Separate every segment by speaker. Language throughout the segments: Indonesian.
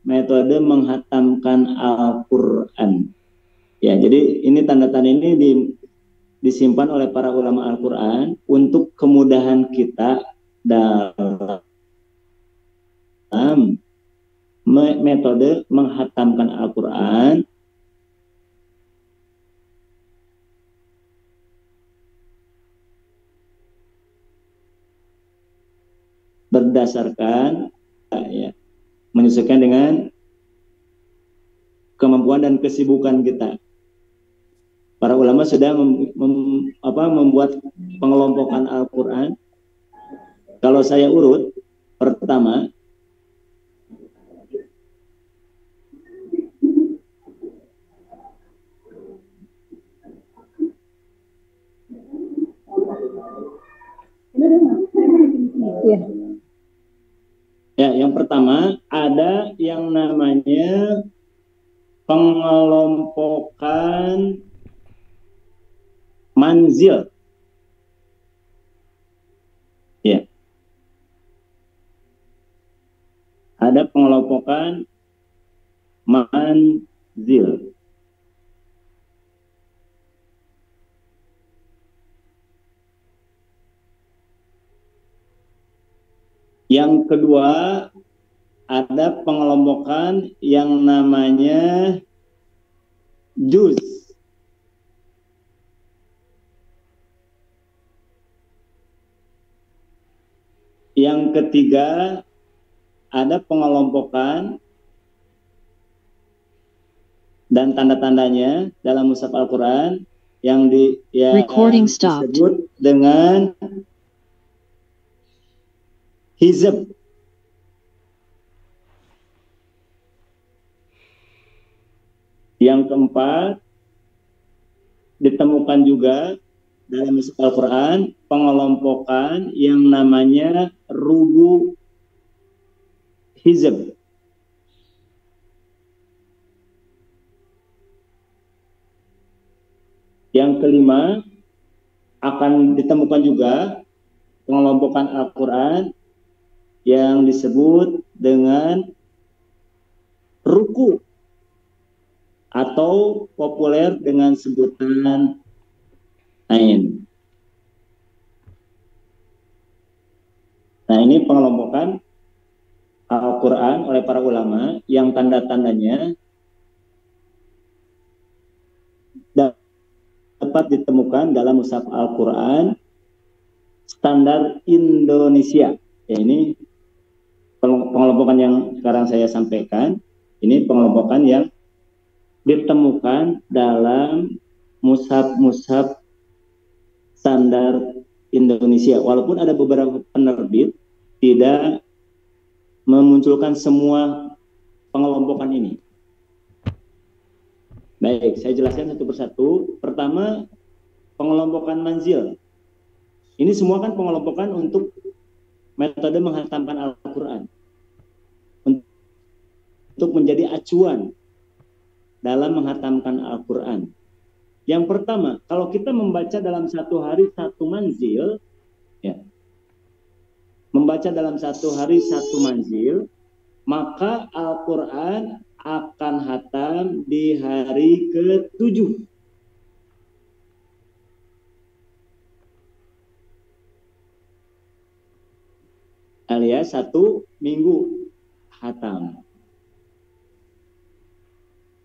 Speaker 1: metode menghatamkan Al-Quran. Ya, jadi ini tanda-tanda ini disimpan oleh para ulama Al-Quran untuk kemudahan kita dalam metode menghatamkan Al-Quran berdasarkan ya, menyesuaikan dengan kemampuan dan kesibukan kita. Para ulama sudah membuat pengelompokan Al-Quran. Kalau saya urut, pertama, ya, yang pertama ada yang namanya pengelompokan manzil. Ya. Ada pengelompokan manzil. Yang kedua, ada pengelompokan yang namanya juz. Yang ketiga, ada pengelompokan dan tanda-tandanya dalam mushaf Al-Quran yang disebut dengan hizb. Yang keempat, ditemukan juga dalam mushaf Al-Quran pengelompokan yang namanya rubu hizb. Yang kelima, akan ditemukan juga pengelompokan Al-Quran yang disebut dengan ruku atau populer dengan sebutan ain. Nah, ini pengelompokan Al-Quran oleh para ulama yang tanda-tandanya dapat ditemukan dalam mushaf Al-Quran standar Indonesia. Ya, ini pengelompokan yang sekarang saya sampaikan. Ini pengelompokan yang ditemukan dalam mushaf-mushaf standar Indonesia. Walaupun ada beberapa penerbit tidak memunculkan semua pengelompokan ini. Baik, saya jelaskan satu persatu. Pertama, pengelompokan manzil. Ini semua kan pengelompokan untuk metode menghatamkan Al-Quran. Untuk menjadi acuan dalam menghatamkan Al-Quran. Yang pertama, kalau kita membaca dalam satu hari satu manzil, ya, membaca dalam satu hari satu manzil, maka Al-Quran akan hatam di hari ke-7. Alias 1 minggu hatam.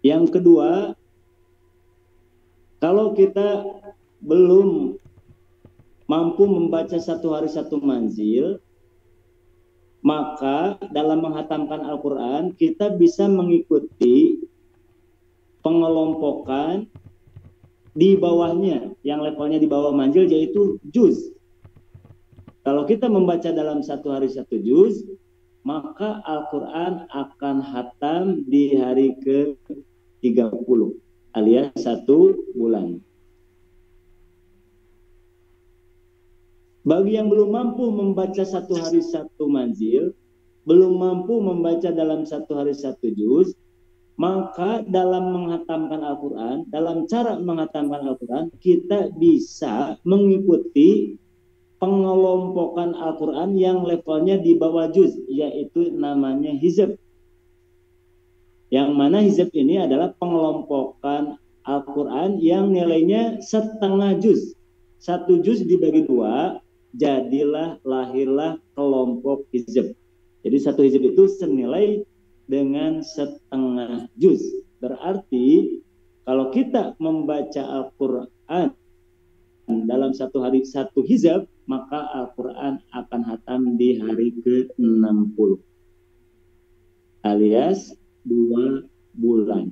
Speaker 1: Yang kedua, kalau kita belum mampu membaca satu hari satu manzil, maka dalam menghatamkan Al-Quran kita bisa mengikuti pengelompokan di bawahnya, yang levelnya di bawah manzil, yaitu juz. Kalau kita membaca dalam satu hari satu juz, maka Al-Quran akan hatam di hari ke-30 alias 1 bulan. Bagi yang belum mampu membaca satu hari satu manzil, belum mampu membaca dalam satu hari satu juz, maka dalam menghatamkan Al-Quran, dalam cara menghatamkan Al-Quran, kita bisa mengikuti pengelompokan Al-Quran yang levelnya di bawah juz, yaitu namanya hizb. Yang mana hizab ini adalah pengelompokan Al-Quran yang nilainya setengah juz. Satu juz dibagi dua, jadilah lahirlah kelompok hizab. Jadi satu hizab itu senilai dengan setengah juz. Berarti kalau kita membaca Al-Quran dalam satu hari satu hizab, maka Al-Quran akan hatam di hari ke-60 alias 2 bulan.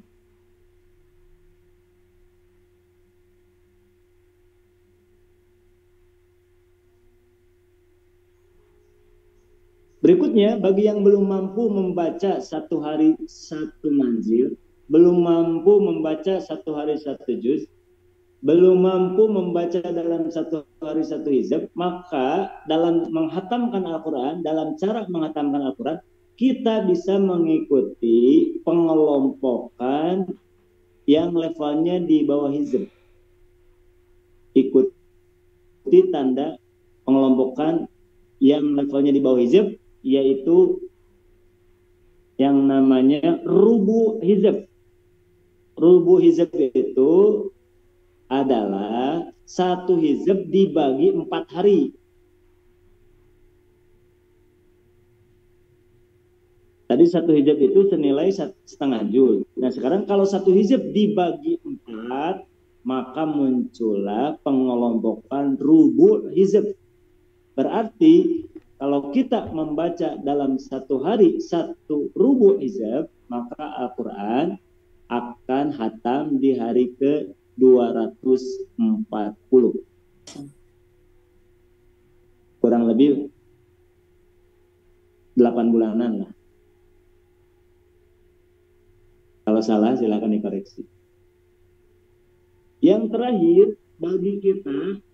Speaker 1: Berikutnya, bagi yang belum mampu membaca satu hari satu manzil, belum mampu membaca satu hari satu juz, belum mampu membaca dalam satu hari satu hizab, maka dalam menghatamkan Al-Quran, dalam cara menghatamkan Al-Quran, kita bisa mengikuti pengelompokan yang levelnya di bawah hizab. Ikuti tanda pengelompokan yang levelnya di bawah hizab, yaitu yang namanya rubu hizab. Rubu hizab itu adalah satu hizab dibagi 4 hari. Tadi satu hizab itu senilai setengah juz. Nah sekarang kalau satu hizab dibagi 4, maka muncullah pengelompokan rubu hizab. Berarti kalau kita membaca dalam satu hari satu rubu hizab, maka Al-Quran akan hatam di hari ke-240. Kurang lebih 8 bulanan lah. Kalau salah silakan dikoreksi. Yang terakhir, bagi kita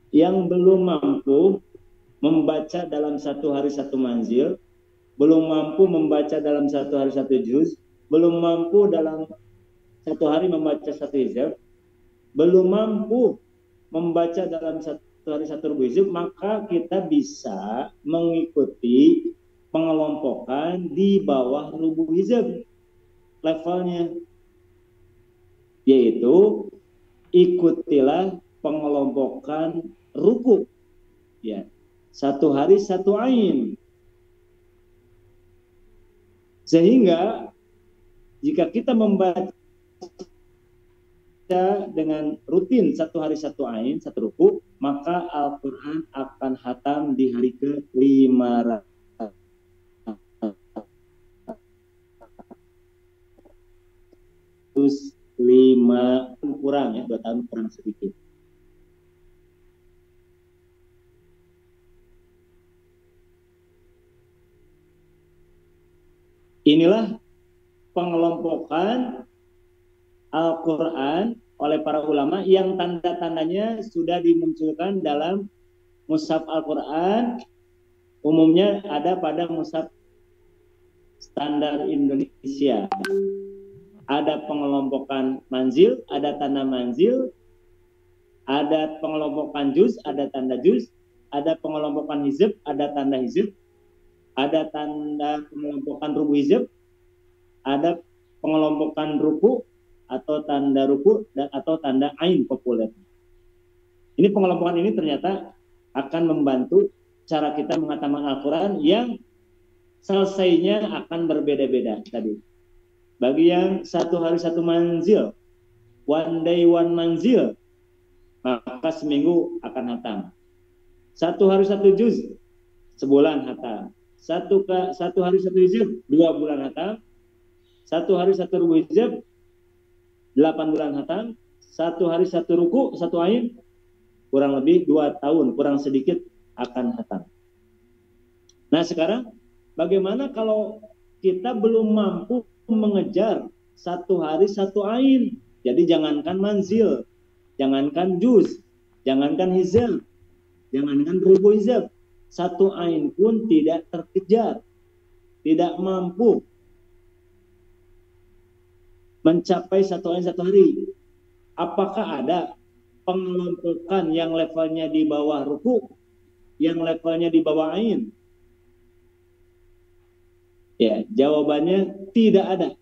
Speaker 1: yang belum mampu membaca dalam satu hari satu manzil, belum mampu membaca dalam satu hari satu juz, belum mampu dalam satu hari membaca satu hizab, belum mampu membaca dalam satu hari satu rubu hizab, maka kita bisa mengikuti pengelompokan di bawah rubu hizab levelnya, yaitu ikutilah pengelompokan ruku, ya, satu hari satu ain. Sehingga jika kita membaca dengan rutin satu hari satu ain, satu ruku, maka Al-Quran akan hatam di hari ke-500. Terus 5 kurang ya, 2 tahun kurang sedikit. Inilah pengelompokan Al-Quran oleh para ulama yang tanda-tandanya sudah dimunculkan dalam mushaf Al-Quran. Umumnya ada pada mushaf standar Indonesia. Ada pengelompokan manzil, ada tanda manzil, ada pengelompokan juz, ada tanda juz, ada pengelompokan hizab, ada tanda hizab, ada tanda pengelompokan rubu hizab, ada pengelompokan ruku atau tanda ruku dan atau tanda ain populer. Ini pengelompokan ini ternyata akan membantu cara kita menghatamkan Al-Quran yang selesainya akan berbeda-beda tadi. Bagi yang satu hari satu manzil, one day one manzil, maka seminggu akan hatam. Satu hari satu juz, sebulan hatam. Satu hari satu hizab, 2 bulan hatam. Satu hari satu rubu hizab, 8 bulan hatam. Satu hari satu ruku, satu ain, kurang lebih 2 tahun, kurang sedikit akan hatam. Nah sekarang bagaimana kalau kita belum mampu mengejar satu hari satu ain? Jadi jangankan manzil, jangankan juz, jangankan hizab, jangankan rubu hizab, satu ain pun tidak terkejar, tidak mampu mencapai satu ain satu hari. Apakah ada pengelompokan yang levelnya di bawah ruku, yang levelnya di bawah ain? Ya, jawabannya tidak ada.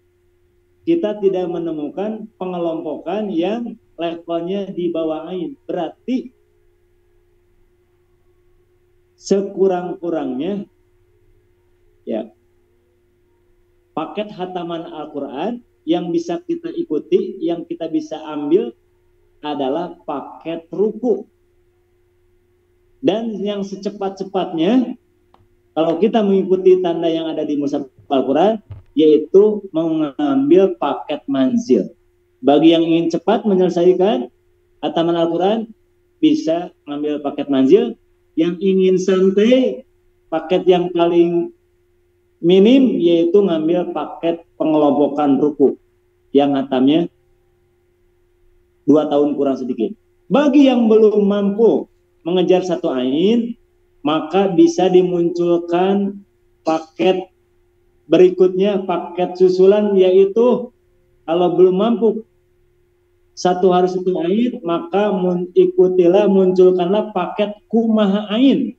Speaker 1: Kita tidak menemukan pengelompokan yang levelnya di bawah ain. Berarti sekurang-kurangnya ya paket hataman Al-Quran yang bisa kita ikuti, yang kita bisa ambil adalah paket ruku. Dan yang secepat-cepatnya kalau kita mengikuti tanda yang ada di mushaf Al-Quran, yaitu mengambil paket manzil. Bagi yang ingin cepat menyelesaikan hataman Al-Quran, bisa mengambil paket manzil. Yang ingin santai, paket yang paling minim, yaitu mengambil paket pengelompokan ruku, yang hatamnya 2 tahun kurang sedikit. Bagi yang belum mampu mengejar satu ain, maka bisa dimunculkan paket berikutnya, paket susulan, yaitu kalau belum mampu satu hari satu ain, maka munculkanlah paket kumaha ain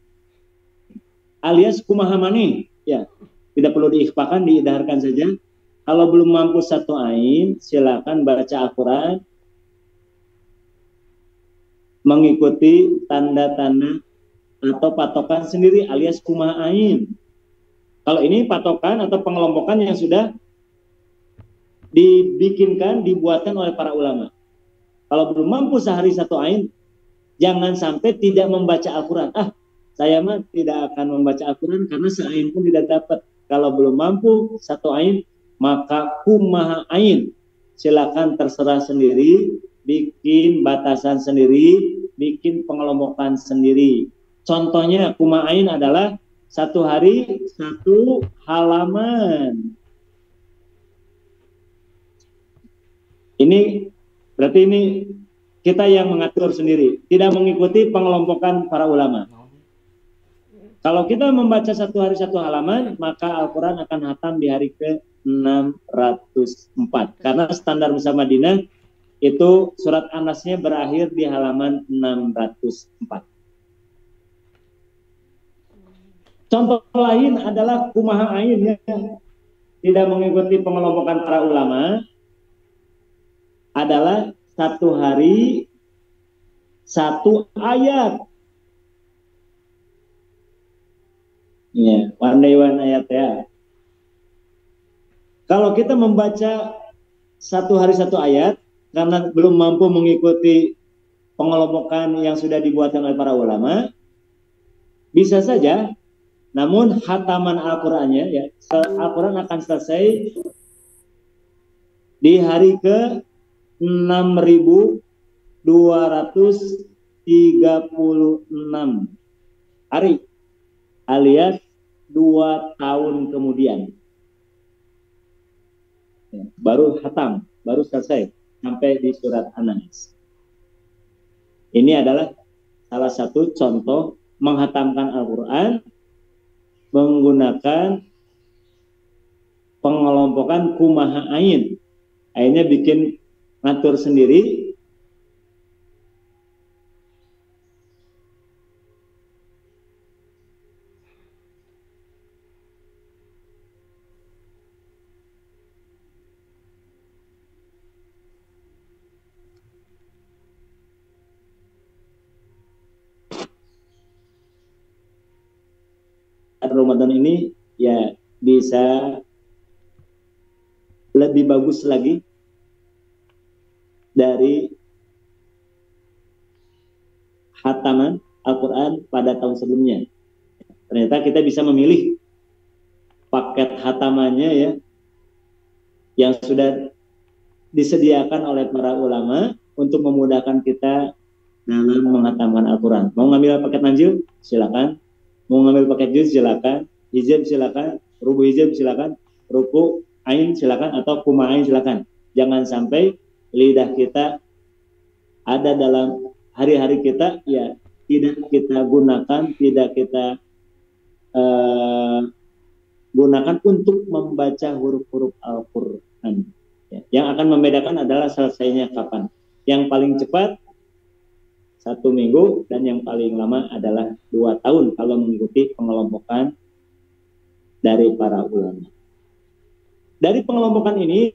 Speaker 1: alias kumaha mani. Ya, tidak perlu diikhfakan, diidaharkan saja. Kalau belum mampu satu ain, silakan baca Al-Quran mengikuti tanda-tanda atau patokan sendiri alias kumaha ain. Kalau ini patokan atau pengelompokan yang sudah dibuatkan oleh para ulama. Kalau belum mampu sehari satu ain, jangan sampai tidak membaca Al-Quran. Saya mah tidak akan membaca Al-Quran karena seain pun tidak dapat. Kalau belum mampu satu ain, maka kumaha ain. Silakan terserah sendiri, bikin batasan sendiri, bikin pengelompokan sendiri. Contohnya kumaha ain adalah satu hari satu halaman. Ini berarti ini kita yang mengatur sendiri, tidak mengikuti pengelompokan para ulama. Kalau kita membaca satu hari satu halaman, maka Al-Quran akan hatam di hari ke-604. Karena standar Mushaf Madinah itu surat An-Nasnya berakhir di halaman 604. Contoh lain adalah kumaha ain, tidak mengikuti pengelompokan para ulama, adalah satu hari satu ayat. Ya, one day one ayat ya. Kalau kita membaca satu hari satu ayat karena belum mampu mengikuti pengelompokan yang sudah dibuatkan oleh para ulama, bisa saja. Namun hataman Al-Qur'annya ya, Al-Qur'an akan selesai di hari ke 6.236 hari, alias 2 tahun kemudian. Ya, baru hatam, baru selesai sampai di surat An-Nas. Ini adalah salah satu contoh menghatamkan Al-Quran menggunakan pengelompokan kumaha ain. Akhirnya bikin ngatur sendiri. Ramadan ini ya bisa lebih bagus lagi dari hataman Al-Quran pada tahun sebelumnya. Ternyata kita bisa memilih paket hatamannya ya yang sudah disediakan oleh para ulama untuk memudahkan kita dalam menghatamkan Al-Quran. Mau ngambil paket manzil? Silakan. Mau ngambil paket juz? Silakan. Hizib silakan. Rubu hizib silakan. Ruku ain silakan, atau kuma ain silakan. Jangan sampai lidah kita ada dalam hari-hari kita ya tidak kita gunakan, tidak kita gunakan untuk membaca huruf-huruf Al-Quran. Ya, yang akan membedakan adalah selesainya kapan. Yang paling cepat 1 minggu, dan yang paling lama adalah 2 tahun kalau mengikuti pengelompokan dari para ulama. Dari pengelompokan ini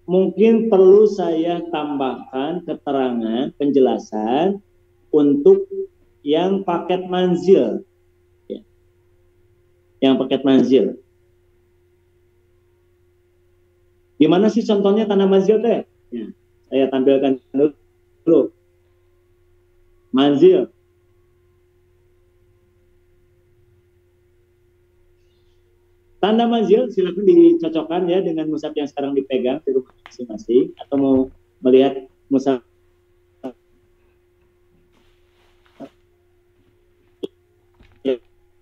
Speaker 1: mungkin perlu saya tambahkan keterangan penjelasan untuk yang paket manzil, ya. Yang paket manzil. Gimana sih contohnya tanah manzil teh? Ya, saya tampilkan dulu. Manzil. Tanda manzil silakan dicocokkan ya dengan mushaf yang sekarang dipegang di rumah masing-masing, atau mau melihat mushaf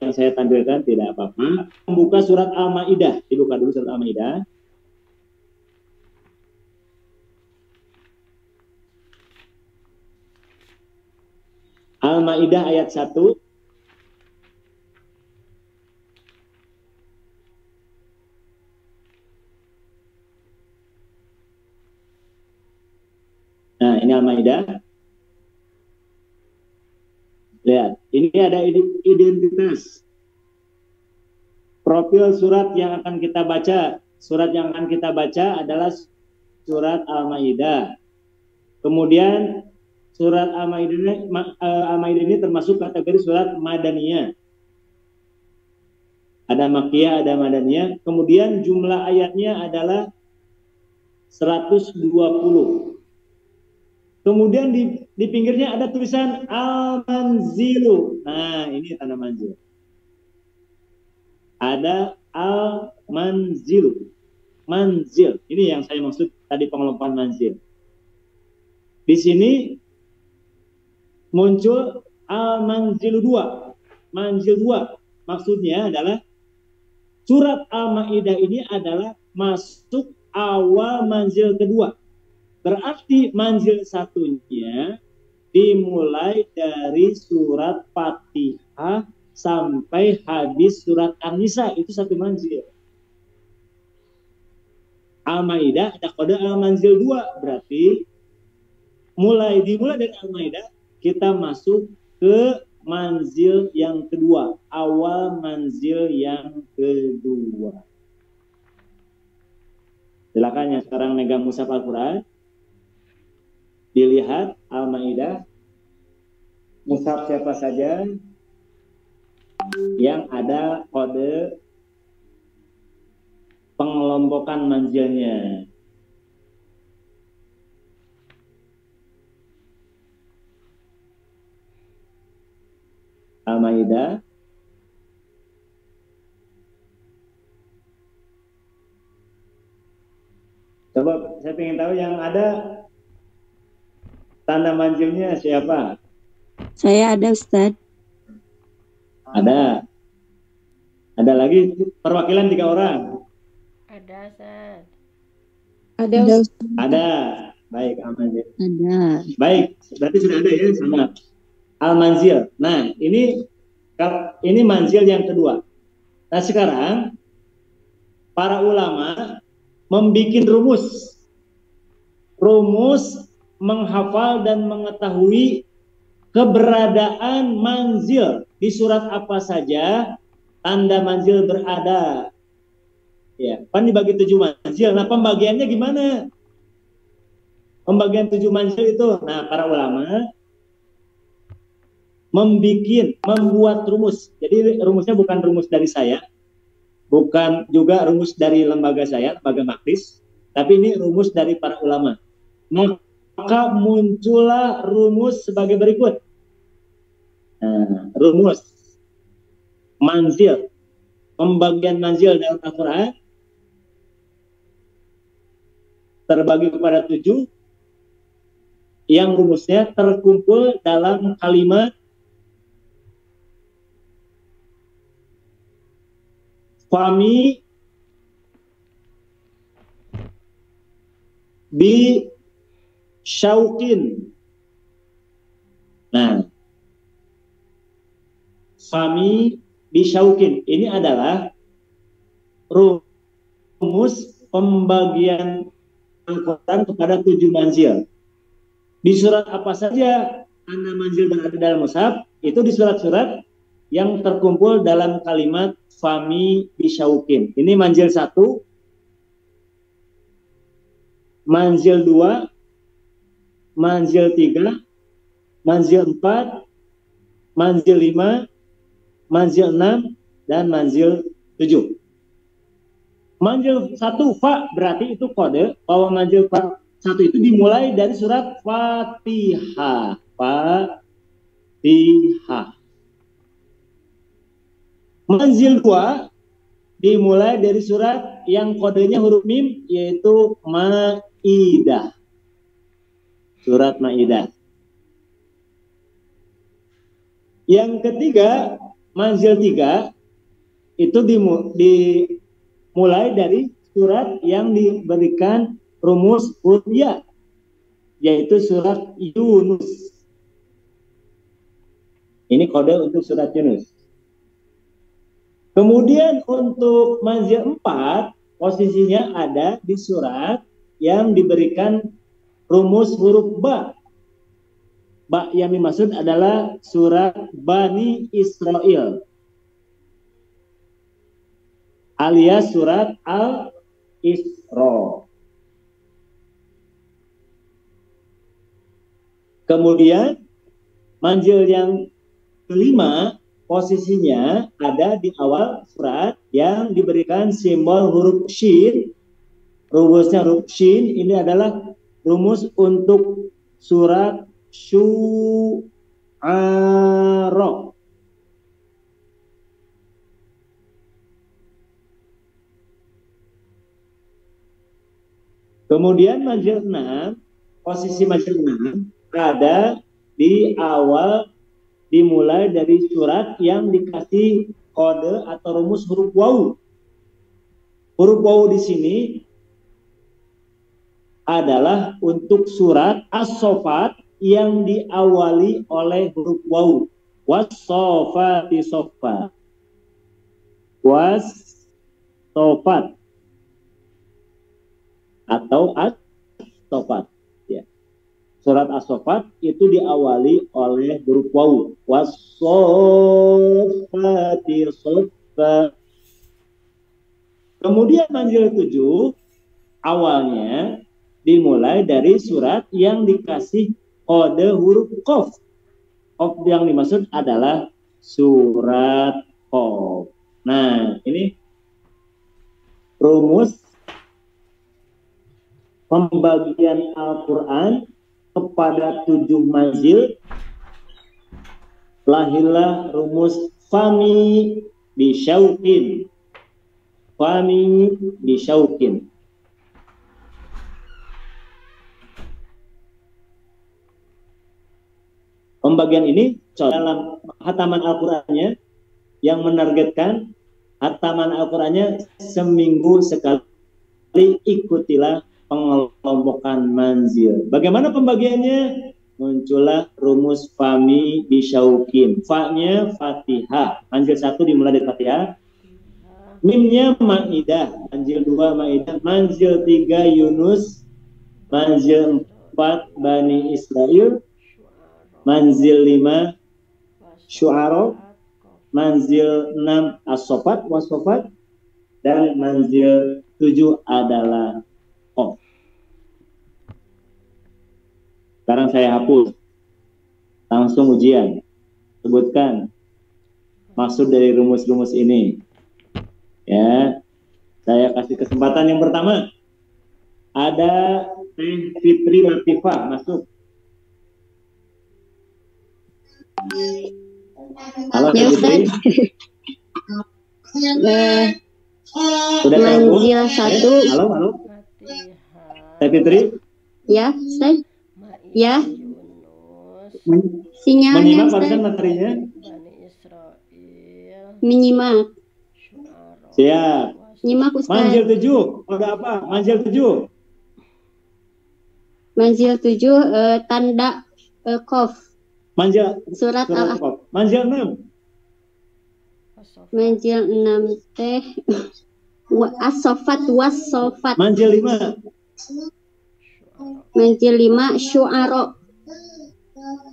Speaker 1: yang saya tampilkan tidak apa-apa. Membuka surat Al-Maidah, dibuka dulu surat Al-Maidah. Al-Maidah ayat 1. Nah, ini Al-Maidah. Lihat, ini ada identitas profil surat yang akan kita baca. Surat yang akan kita baca adalah surat Al-Maidah. Kemudian surat Al-Maidah ini termasuk kategori surat Madaniyah. Ada Makkiyah, ada Madaniyah. Kemudian jumlah ayatnya adalah 120. Kemudian di pinggirnya ada tulisan Al-Manzilu. Nah, ini tanda manzil. Ada Al-Manzilu. Manzil. Ini yang saya maksud tadi pengelompokan manzil. Di sini muncul Al-Manzilu 2. Manzil 2. Maksudnya adalah surat Al-Maidah ini adalah masuk awal manzil kedua. Berarti manzil satunya dimulai dari surat Fatihah sampai habis surat An-Nisa, itu satu manzil. Al-Maidah ada kode Al-Manzil 2, berarti dimulai dari Al-Maidah kita masuk ke manzil yang kedua, awal manzil yang kedua. Silakan yang sekarang megang mushaf Al-Quran, dilihat Al-Maidah, mushaf siapa saja yang ada kode pengelompokan manzilnya. Al-Maidah. Coba saya ingin tahu yang ada tanda manzilnya siapa?
Speaker 2: Saya ada, Ustaz.
Speaker 1: Ada. Ada lagi perwakilan 3 orang.
Speaker 3: Ada, Ustaz.
Speaker 2: Ada.
Speaker 1: Ada. Baik, Al-Manzil.
Speaker 2: Ada.
Speaker 1: Baik, berarti sudah ada ya sama Al-Manzil. Nah, ini manzil yang kedua. Nah, sekarang para ulama membuat rumus menghafal dan mengetahui keberadaan manzil di surat apa saja tanda manzil berada. Ya, kan dibagi 7 manzil. Nah, pembagiannya gimana? Pembagian 7 manzil itu, nah para ulama membuat rumus. Jadi rumusnya bukan rumus dari saya, bukan juga rumus dari lembaga saya, lembaga Makris, tapi ini rumus dari para ulama. Maka muncullah rumus sebagai berikut. Nah, rumus manzil, pembagian manzil dalam Al-Quran terbagi kepada 7, yang rumusnya terkumpul dalam kalimat Fami bi syauqin. Nah, Fami bi syauqin ini adalah rumus pembagian Al-Quran kepada 7 manzil. Di surat apa saja tanda manzil berada dalam mushaf, itu di surat-surat yang terkumpul dalam kalimat Fami bi syauqin. Ini manzil 1, manzil 2, manzil 3, manzil 4, manzil 5, manzil 6, dan manzil 7. Manzil 1 fa berarti itu kode bahwa manzil 1 itu dimulai dari surat Fatihah. Fatihah. Manzil 2 dimulai dari surat yang kodenya huruf mim, yaitu Maidah. Surat Maidah. Yang ketiga, manzil 3 itu dimulai dari surat yang diberikan rumus huruf ya, yaitu surat Yunus. Ini kode untuk surat Yunus. Kemudian untuk manzil 4, posisinya ada di surat yang diberikan rumus huruf ba. Ba yang dimaksud adalah surat Bani Israel, alias surat Al-Isra. Kemudian manzil yang kelima, posisinya ada di awal surat yang diberikan simbol huruf shin. Rumusnya huruf shin ini adalah rumus untuk surat Syu'ara. Kemudian manzil 6, posisi manzil 6 ada di awal, dimulai dari surat yang dikasih kode atau rumus huruf wawu. Huruf wawu di sini adalah untuk surat As-Saffat yang diawali oleh huruf wawu. Was-Saffati Saffa. Was-Saffat atau As-Saffat. Ya. Surat As-Saffat itu diawali oleh huruf wawu. Was-Saffati Saffa. Kemudian manzil 7 awalnya dimulai dari surat yang dikasih kode huruf Qaf. Qaf yang dimaksud adalah surat Qaf. Nah, ini rumus pembagian Al-Quran kepada 7 manzil. Lahirlah rumus fami bisyaukin. Fami bisyaukin. Pembagian ini dalam hataman Al-Qurannya yang menargetkan hataman Al-Qurannya seminggu sekali. Ikutilah pengelompokan manzil. Bagaimana pembagiannya? Muncullah rumus fami bisyaukin. Fa-nya Fatihah. Manzil 1 dimulai dari Fatihah. Mimnya Maidah. Manzil 2 Maidah. Manzil 3 Yunus. Manzil 4 Bani Israel. Manzil 5 Syu'ara. Manzil 6 As-Saffat, Was-Saffat. Dan manzil 7 adalah Qaf. Sekarang saya hapus. Langsung ujian. Sebutkan maksud dari rumus-rumus ini. Ya. Saya kasih kesempatan yang pertama. Ada Teh Fitri Latifah masuk. Halo Teh Fitri. Sudah
Speaker 2: manzil 1.
Speaker 1: Halo. Teh Fitri.
Speaker 2: Ya, Ustaz. Ya. Sinyalnya,
Speaker 1: Menyimak
Speaker 2: Ustaz.
Speaker 1: barusan materinya.
Speaker 2: Menyimak.
Speaker 1: Siap.
Speaker 2: Nyimak, Ustaz.
Speaker 1: Manzil 7. Ada apa? Manzil 7.
Speaker 2: Manzil 7 tanda Qaf.
Speaker 1: Manzil
Speaker 2: Surat Al-Ahqaf.
Speaker 1: Qaf. Manzil 6.
Speaker 2: Manzil 6 teh As-Saffat, Was-Saffat.
Speaker 1: Manzil 5.
Speaker 2: Manzil 5 Syu'ara.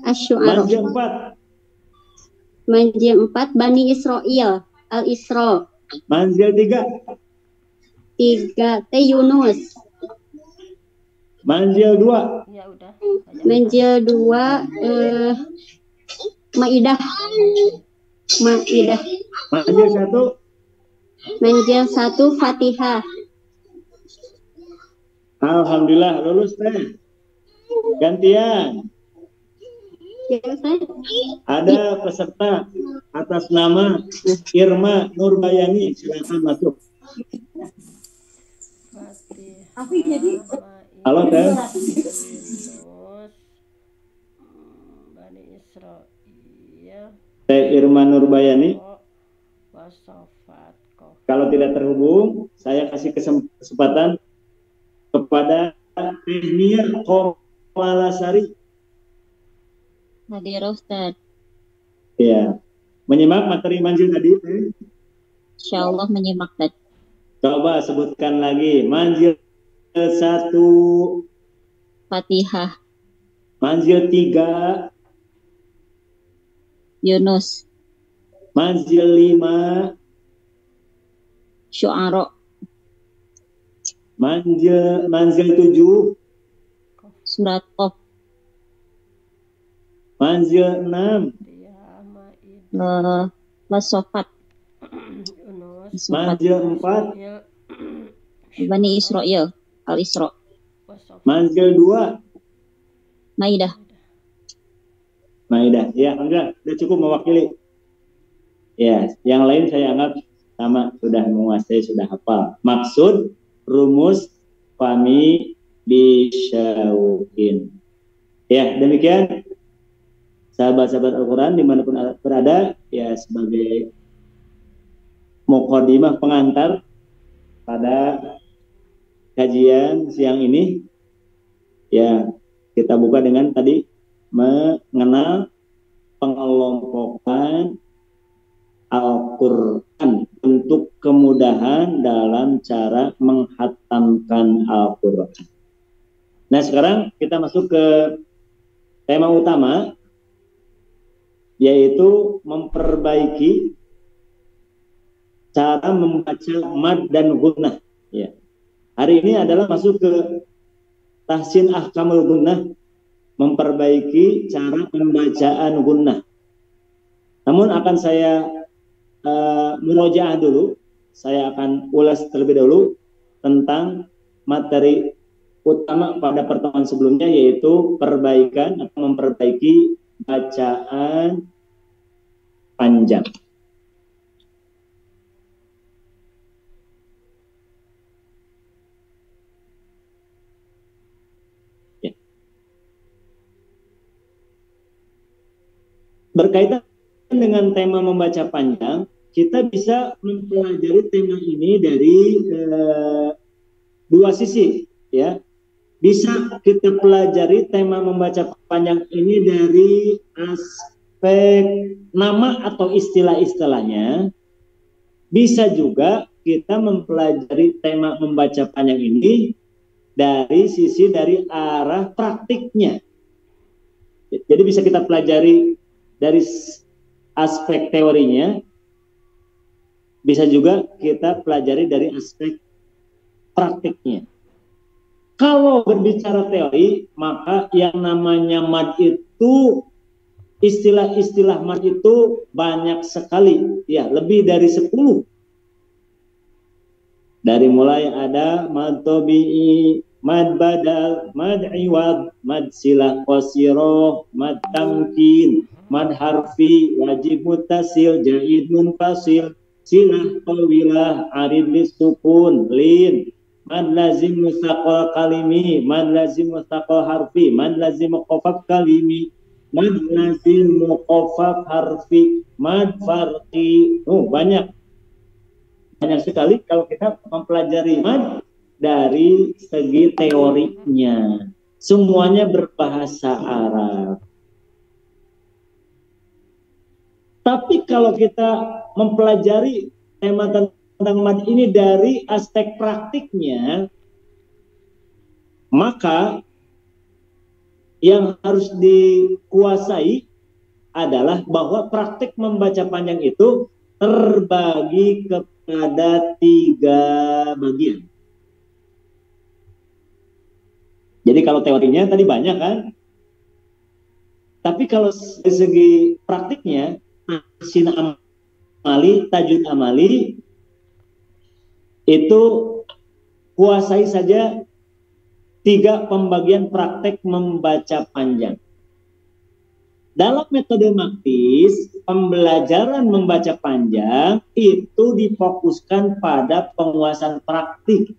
Speaker 2: Asy-Syu'ara.
Speaker 1: Manzil 4.
Speaker 2: Manzil 4 Bani Israel. Al-Isra.
Speaker 1: Manzil 3.
Speaker 2: 3 teh Yunus.
Speaker 1: Manzil 2.
Speaker 3: Ya udah.
Speaker 2: Manzil 2 Maidah. Maidah.
Speaker 1: Manzil 1.
Speaker 2: Manzil 1 Fatihah.
Speaker 1: Alhamdulillah lulus teh. Gantian.
Speaker 2: Ya, Ustaz.
Speaker 1: Ada peserta atas nama Irma Nurbayani, silakan masuk. Halo teh.
Speaker 3: Bani Israil.
Speaker 1: Teh Irma Nurbayani.
Speaker 3: Wasofat.
Speaker 1: Kalau tidak terhubung, saya kasih kesempatan kepada Tehnia Komalasari.
Speaker 4: Hadir Ustaz.
Speaker 1: Ya, menyimak materi manzil tadi.
Speaker 4: Insya Allah menyimak tadi.
Speaker 1: Coba sebutkan lagi manzil 1,
Speaker 4: Fatihah.
Speaker 1: manzil 3,
Speaker 4: Yunus.
Speaker 1: manzil 5,
Speaker 4: Syu'ara.
Speaker 1: manzil 7,
Speaker 4: Surat Qaf.
Speaker 1: manzil 6,
Speaker 4: Wasofat.
Speaker 1: manzil 4,
Speaker 4: Bani Israil. Al-Isra.
Speaker 1: manzil 2,
Speaker 4: Maidah.
Speaker 1: Maidah. Ya, enggak, sudah cukup mewakili. Ya, yang lain saya anggap sama, sudah menguasai, sudah hafal. Maksud, rumus, fami, bisyaukin. Ya, demikian sahabat-sahabat Al-Quran dimanapun berada, ya sebagai mukhodimah pengantar pada kajian siang ini, ya kita buka dengan tadi mengenal pengelompokan Al-Quran untuk kemudahan dalam cara menghatamkan Al-Quran. Nah, sekarang kita masuk ke tema utama, yaitu memperbaiki cara membaca mad dan gunnah. Ya. Hari ini adalah masuk ke tahsin ahkamul gunnah, memperbaiki cara pembacaan gunnah. Namun akan saya murojaah dulu, saya akan ulas terlebih dahulu tentang materi utama pada pertemuan sebelumnya, yaitu perbaikan atau memperbaiki bacaan panjang. Ya. Berkaitan dengan tema membaca panjang, kita bisa mempelajari tema ini dari dua sisi, ya. Bisa kita pelajari tema membaca panjang ini dari aspek nama atau istilah-istilahnya. Bisa juga kita mempelajari tema membaca panjang ini dari sisi dari arah praktiknya. Jadi bisa kita pelajari dari aspek teorinya, bisa juga kita pelajari dari aspek praktiknya. Kalau berbicara teori, maka yang namanya mad itu, istilah-istilah mad itu banyak sekali, ya, lebih dari 10. Dari mulai ada mad tabi'i, mad badal, mad iwad, mad silah qasiroh, mad tamkin, mad harfi, wajib muttasil, jaid munfasil, silah qawilah, arid lisukun, lin, mad lazim mustaqal kalimi, mad lazim mustaqal harfi, mad lazim muqaffaf kalimi, mad lazim muqaffaf harfi, mad farqi. Banyak sekali kalau kita mempelajari mad dari segi teorinya. Semuanya berbahasa Arab. Tapi kalau kita mempelajari tema tentang mad ini dari aspek praktiknya, maka yang harus dikuasai adalah bahwa praktik membaca panjang itu terbagi kepada 3 bagian. Jadi kalau teorinya tadi banyak kan, tapi kalau dari segi praktiknya, tahsin amali, tajwid amali itu kuasai saja 3 pembagian praktek membaca panjang. Dalam metode maktis, pembelajaran membaca panjang itu difokuskan pada penguasaan praktik.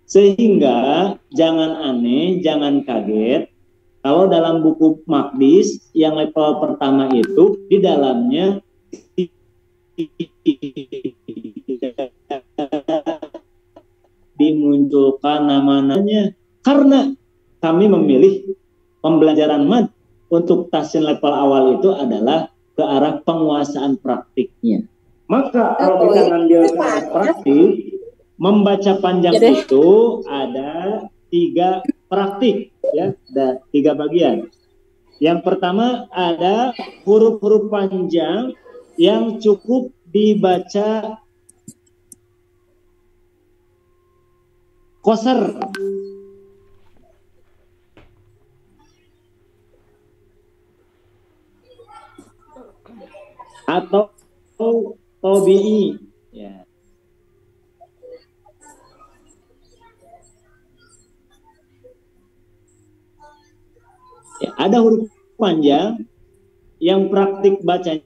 Speaker 1: Sehingga jangan aneh, jangan kaget kalau dalam buku maktis yang level pertama itu di dalamnya dimunculkan nama-namanya, karena kami memilih pembelajaran mad untuk tahsin level awal itu adalah ke arah penguasaan praktiknya. Maka kalau kita ngambil praktik, membaca panjang itu ada 3 praktik, ya, ada 3 bagian. Yang pertama ada huruf-huruf panjang yang cukup dibaca qasar atau tabi'i, ya. Ya, ada huruf panjang yang praktik bacanya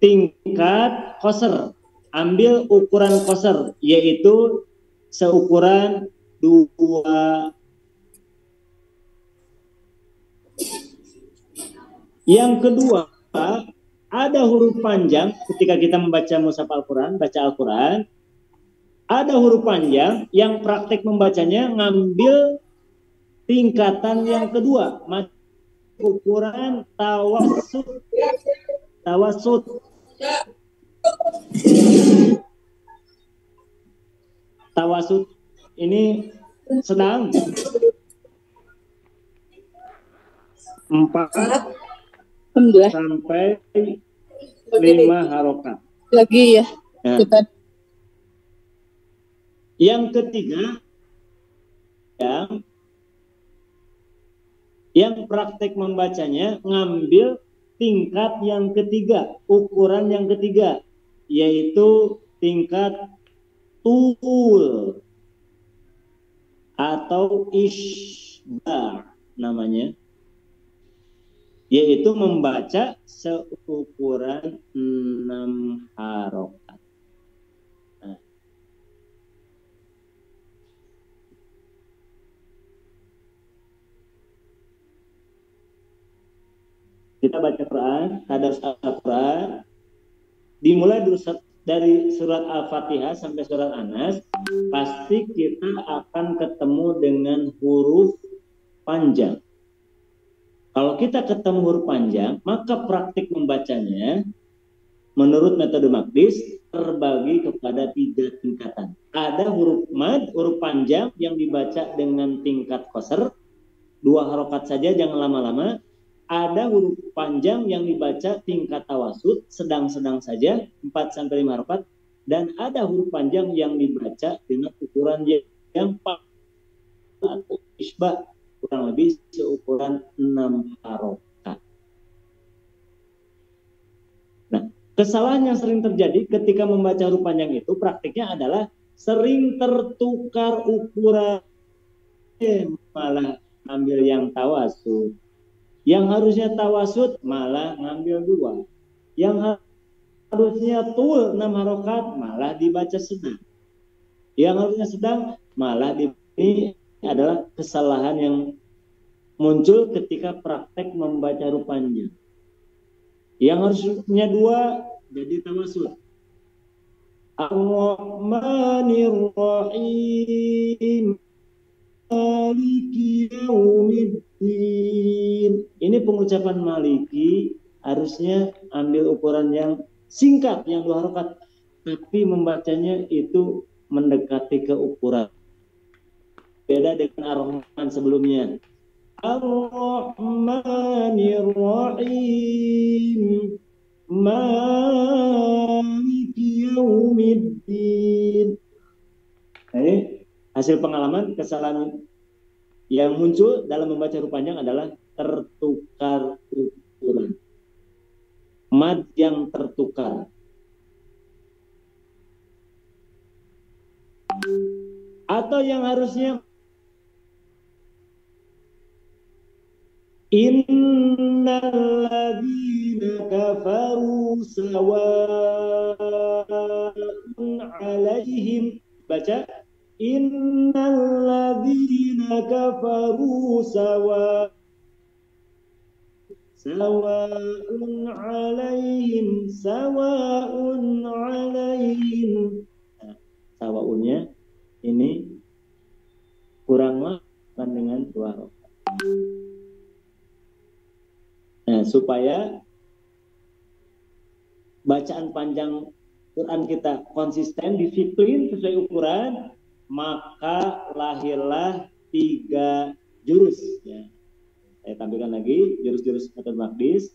Speaker 1: tingkat qasar. Ambil ukuran qasar, yaitu seukuran 2. Yang kedua, ada huruf panjang ketika kita membaca mushaf Al-Quran, baca Al-Quran. Ada huruf panjang yang praktek membacanya ngambil tingkatan yang kedua, ukuran tawasud. Tawasud ini sedang 4 sampai 5 harokat.
Speaker 5: Lagi ya.
Speaker 1: Nah, yang ketiga yang praktek membacanya ngambil tingkat yang ketiga, ukuran yang ketiga, yaitu tingkat tul atau isbah namanya, yaitu membaca seukuran 6 harokat. Nah, kita baca Quran, tadarus Al-Quran, dimulai dari surat Al-Fatihah sampai surat An-Nas, pasti kita akan ketemu dengan huruf panjang. Kalau kita ketemu huruf panjang, maka praktik membacanya menurut metode maktis terbagi kepada 3 tingkatan. Ada huruf mad, huruf panjang yang dibaca dengan tingkat qasar, 2 harokat saja, jangan lama-lama. Ada huruf panjang yang dibaca tingkat tawasud, sedang-sedang saja, 4 sampai 5 harokat. Dan ada huruf panjang yang dibaca dengan ukuran yang atau isbah, kurang lebih seukuran 6 harokat. Nah, kesalahan yang sering terjadi ketika membaca huruf panjang itu praktiknya adalah sering tertukar ukuran, malah ambil yang tawasud. Yang harusnya tawasud malah ngambil 2. Yang harusnya tul 6 harokat malah dibaca sedang. Yang harusnya sedang malah ini adalah kesalahan yang muncul ketika praktek membaca huruf panjang. Yang harusnya 2 jadi tawasud. Ar-Rahmanir Rahim, Maliki Yaumiddin. Ini pengucapan Maliki harusnya ambil ukuran yang singkat, yang 2 harokat, tapi membacanya itu mendekati ke ukuran. Beda dengan Ar-Rahman sebelumnya. Ar-Rahmanir Rahim, Maliki Yaumiddin. Hasil pengalaman, kesalahan Yang muncul dalam membaca huruf panjang adalah tertukar ukuran. Mad yang tertukar. Atau yang harusnya innalladzina kafaru sawa'un alaihim. Baca innalladzina kafaru sawa'un alaihim sawa'un alaihim. Nah, sawa'unnya ini kurang makan dengan dua rokaat. Nah, supaya bacaan panjang Quran kita konsisten, disiplin sesuai ukuran, maka lahirlah 3 jurus. Ya. Saya tampilkan lagi jurus-jurus metode Maghdis.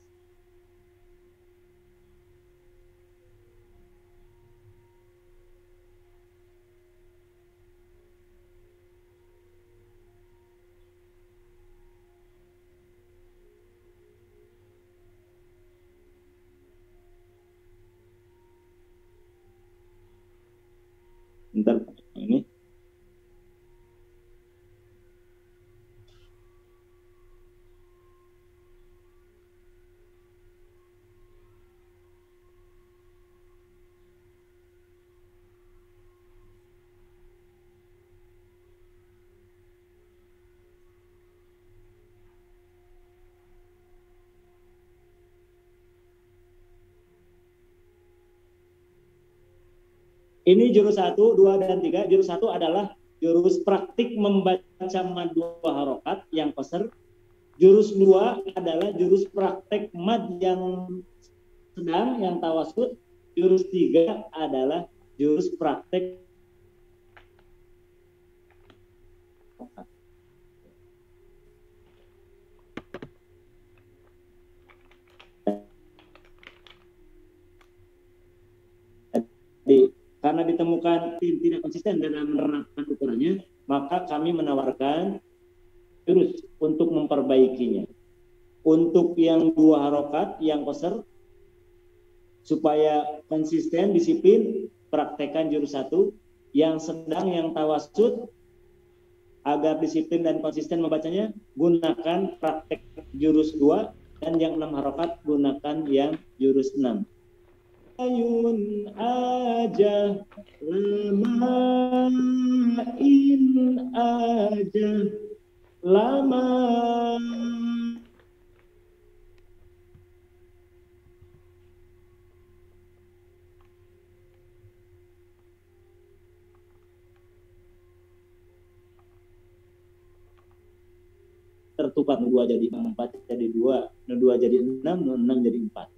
Speaker 1: Bentar, ini. Ini jurus 1, 2, dan 3. Jurus 1 adalah jurus praktik membaca mad 2 harokat yang qasar. Jurus 2 adalah jurus praktek mad yang sedang, yang tawasud. Jurus 3 adalah jurus praktek karena ditemukan tim tidak konsisten dalam menerapkan ukurannya, maka kami menawarkan jurus untuk memperbaikinya. Untuk yang 2 harokat, yang qasar, supaya konsisten, disiplin, praktekkan jurus 1. Yang sedang, yang tawasud, agar disiplin dan konsisten membacanya, gunakan praktek jurus 2. Dan yang 6 harokat, gunakan yang jurus 6. Ayun aja lamain aja lama tertukar 2 jadi 4 jadi 2, 2 jadi 6, 6 jadi 4.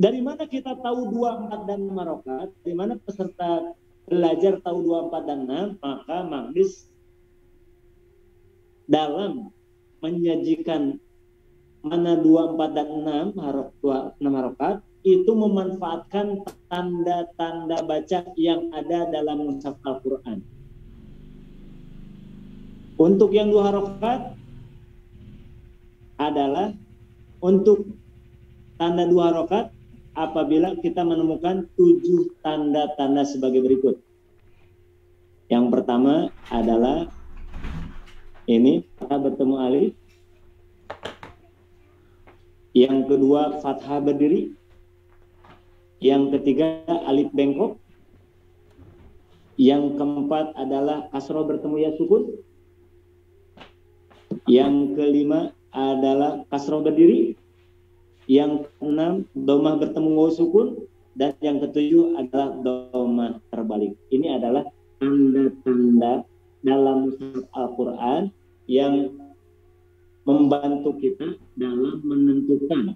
Speaker 1: Dari mana kita tahu 2, 4, dan 5 rakaat? Dari mana peserta belajar tahu 2, 4, dan 6? Maka Maghdis dalam menyajikan mana 2, 4, dan 6 rakaat itu memanfaatkan tanda-tanda baca yang ada dalam mushaf Al-Quran. Untuk yang 2 rakaat adalah untuk tanda 2 rakaat apabila kita menemukan 7 tanda-tanda sebagai berikut. Yang pertama adalah ini fathah bertemu alif. Yang kedua fathah berdiri. Yang ketiga alif bengkok. Yang keempat adalah kasroh bertemu ya sukun. Yang kelima adalah kasroh berdiri. Yang keenam domah bertemu waw sukun, dan yang ketujuh adalah domah terbalik. Ini adalah tanda-tanda dalam mushaf Al-Quran yang membantu kita dalam menentukan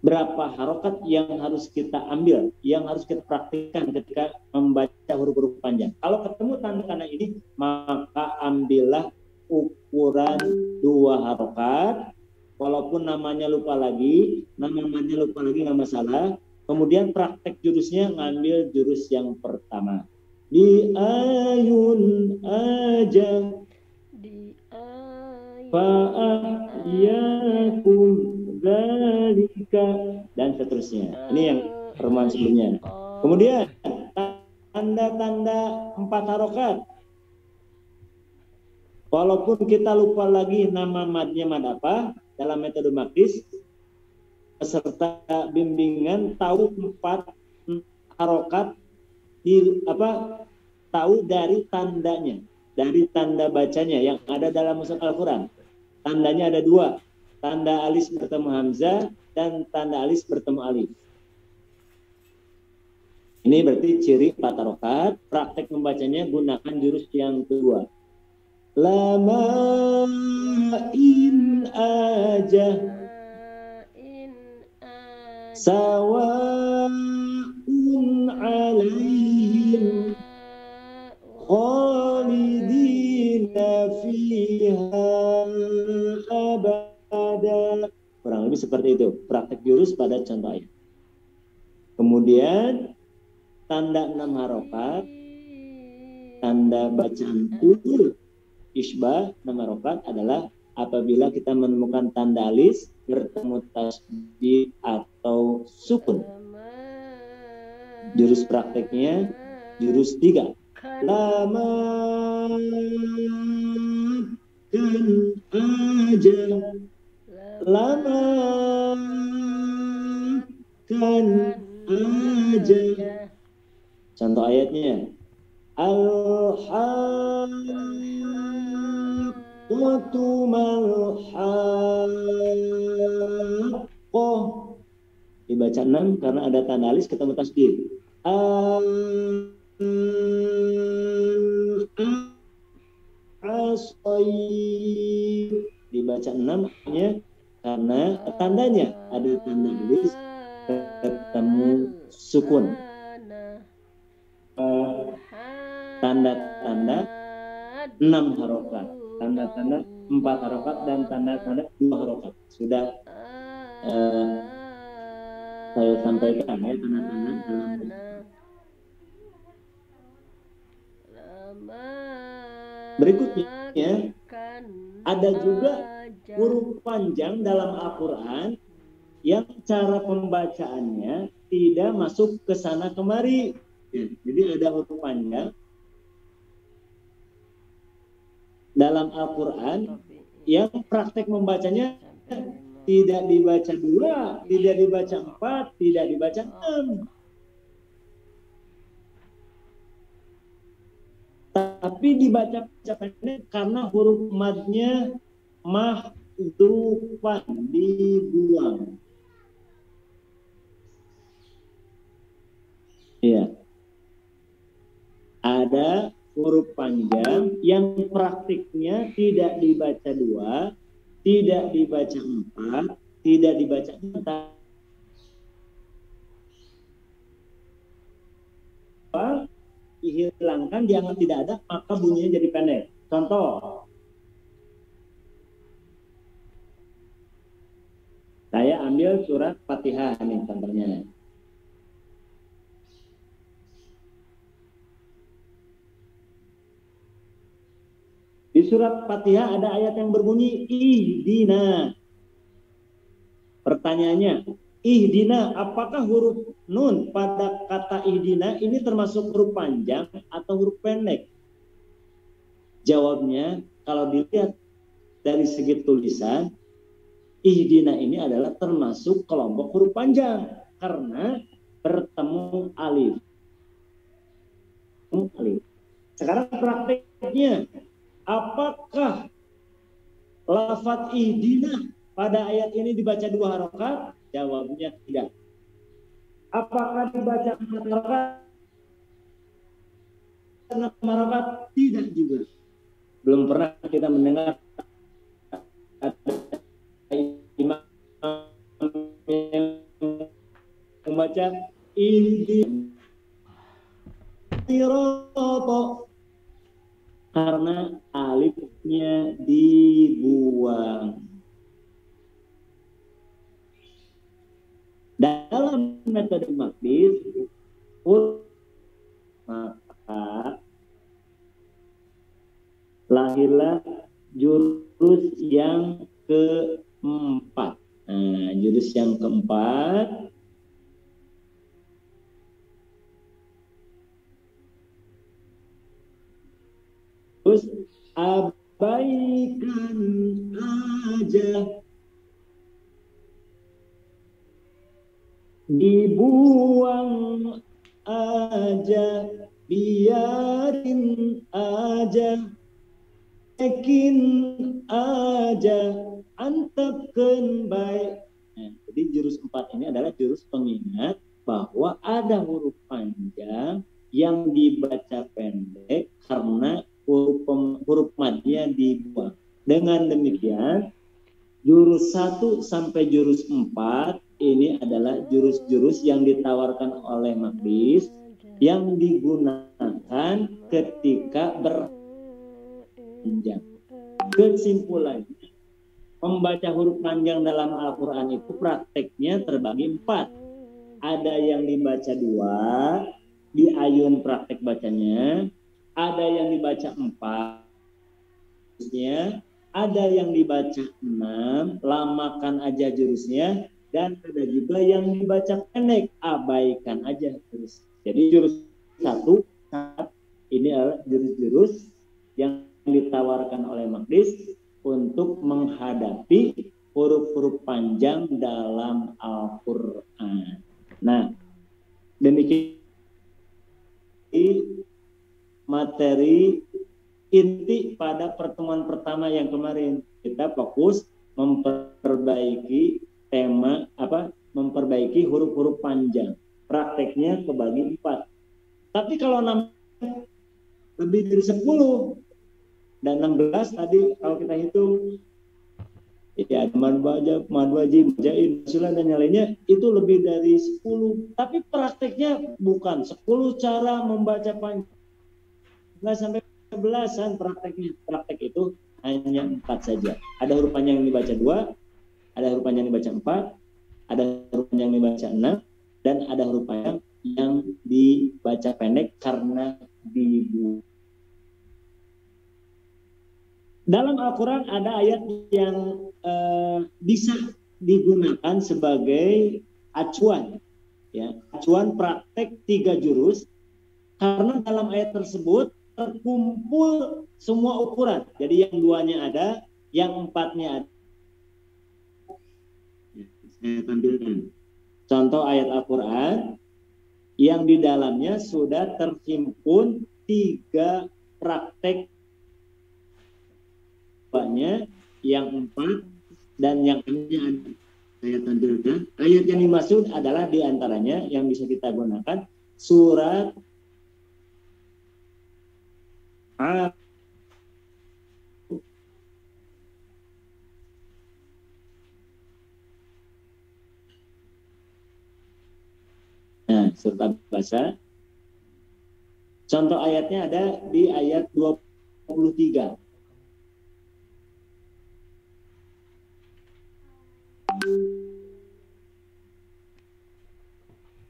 Speaker 1: berapa harokat yang harus kita ambil, yang harus kita praktikkan ketika membaca huruf-huruf panjang. Kalau ketemu tanda-tanda ini, maka ambillah ukuran 2 harokat. Walaupun namanya lupa lagi nggak masalah. Kemudian praktek jurusnya ngambil jurus yang pertama. di ayun aja
Speaker 3: di ayat
Speaker 1: fa'ahyakum dzalika dan seterusnya. Ini yang permohonan sebelumnya. Kemudian tanda-tanda 4 harokat. Walaupun kita lupa lagi nama madnya mad apa dalam metode makis, peserta bimbingan tahu 4 harokat tahu dari tandanya, dari tanda bacanya yang ada dalam mushaf Al-Quran. Tandanya ada 2, tanda alis bertemu hamzah dan tanda alis bertemu alif. Ini berarti ciri 4 harokat. Praktek membacanya gunakan jurus yang kedua. Lama in aja sawa'un alaihim khalidina fiha abada. Kurang lebih seperti itu praktek jurus pada contoh ayat. Kemudian tanda 6 harokat, tanda bacaan tutur isbah 6 harokat adalah apabila kita menemukan tanda alis bertemu tasdid atau sukun. Jurus prakteknya jurus 3. Lama kan aja, lama kan aja. Contoh ayatnya al-haqqatu mal-haqqah. Dibaca 6 karena ada tanda alis ketemu tasdid. Al-asayy. Dibaca 6 karena tandanya ada tanda alis ketemu sukun. Tanda-tanda 6 harokat, tanda-tanda 4 harokat dan tanda-tanda 2 harokat sudah saya sampaikan ya tanda-tanda dalam. Berikutnya ada juga huruf panjang dalam Al-Quran yang cara pembacaannya tidak masuk ke sana kemari. Jadi ada huruf panjang dalam Al-Quran yang praktek membacanya tidak dibaca 2, tidak dibaca 4, tidak dibaca 6. Tapi dibaca pendek karena huruf madnya mahdhufan, dibuang. Iya. Ada huruf panjang yang praktiknya tidak dibaca 2, tidak dibaca 4, tidak dibaca 4. Dihilangkan, dianggap tidak ada, maka bunyinya jadi pendek. Contoh, saya ambil surat Fatihah nih contohnya. Di surat Fatihah ada ayat yang berbunyi ihdina. Pertanyaannya, ihdina, apakah huruf nun pada kata ihdina ini termasuk huruf panjang atau huruf pendek? Jawabnya, kalau dilihat dari segi tulisan, ihdina ini adalah termasuk kelompok huruf panjang karena bertemu alif. Sekarang prakteknya, apakah lafaz ihdina pada ayat ini dibaca 2 harokat? Jawabnya tidak. Apakah dibaca 4 harokat? 6 harokat? Tidak juga. Belum pernah kita mendengar ada imam yang membaca ihdina karena alifnya dibuang. Dalam metode makdis, maka jurus yang keempat. Nah, jurus yang keempat terus abaikan aja, dibuang aja, biarin aja, yakin aja, antepkeun bae. Nah, jadi jurus 4 ini adalah jurus pengingat bahwa ada huruf panjang yang dibaca pendek karena huruf madnya dibuang. Dengan demikian, jurus 1 sampai jurus 4 ini adalah jurus-jurus yang ditawarkan oleh Maqdis yang digunakan ketika berpanjang. Kesimpulannya, membaca huruf panjang dalam Al-Quran itu prakteknya terbagi 4. Ada yang dibaca 2, di ayun praktek bacanya. Ada yang dibaca 4, ada yang dibaca 6, lamakan aja jurusnya, dan ada juga yang dibaca pendek, abaikan aja jurus. Jadi jurus 1 ini adalah jurus-jurus yang ditawarkan oleh Maqdis untuk menghadapi huruf-huruf panjang dalam Al-Quran. Nah, demikian materi inti pada pertemuan pertama yang kemarin. Kita fokus memperbaiki tema memperbaiki huruf-huruf panjang. Prakteknya kebagi 4. Tapi kalau lebih dari 10 dan 16 tadi kalau kita hitung ya mad wajib, jain, sulan dan yang lainnya itu lebih dari 10. Tapi prakteknya bukan 10 cara membaca panjang. Nggak sampai belasan prakteknya. Praktek itu hanya 4 saja. Ada huruf panjang yang dibaca 2, ada huruf panjang yang dibaca 4, ada huruf panjang yang dibaca 6, dan ada huruf panjang yang dibaca pendek karena dibuang. Dalam Al-Quran ada ayat yang bisa digunakan sebagai acuan, ya, acuan praktek 3 jurus, karena dalam ayat tersebut terkumpul semua ukuran. Jadi yang 2-nya ada, yang 4-nya ada. Saya tampilkan contoh ayat Al-Quran yang di dalamnya sudah terhimpun 3 praktek, yang 4 dan yang lainnya ada. Saya tampilkan. Ayat yang dimaksud adalah diantaranya yang bisa kita gunakan surat surat Al-Baqarah. Contoh ayatnya ada di ayat 23.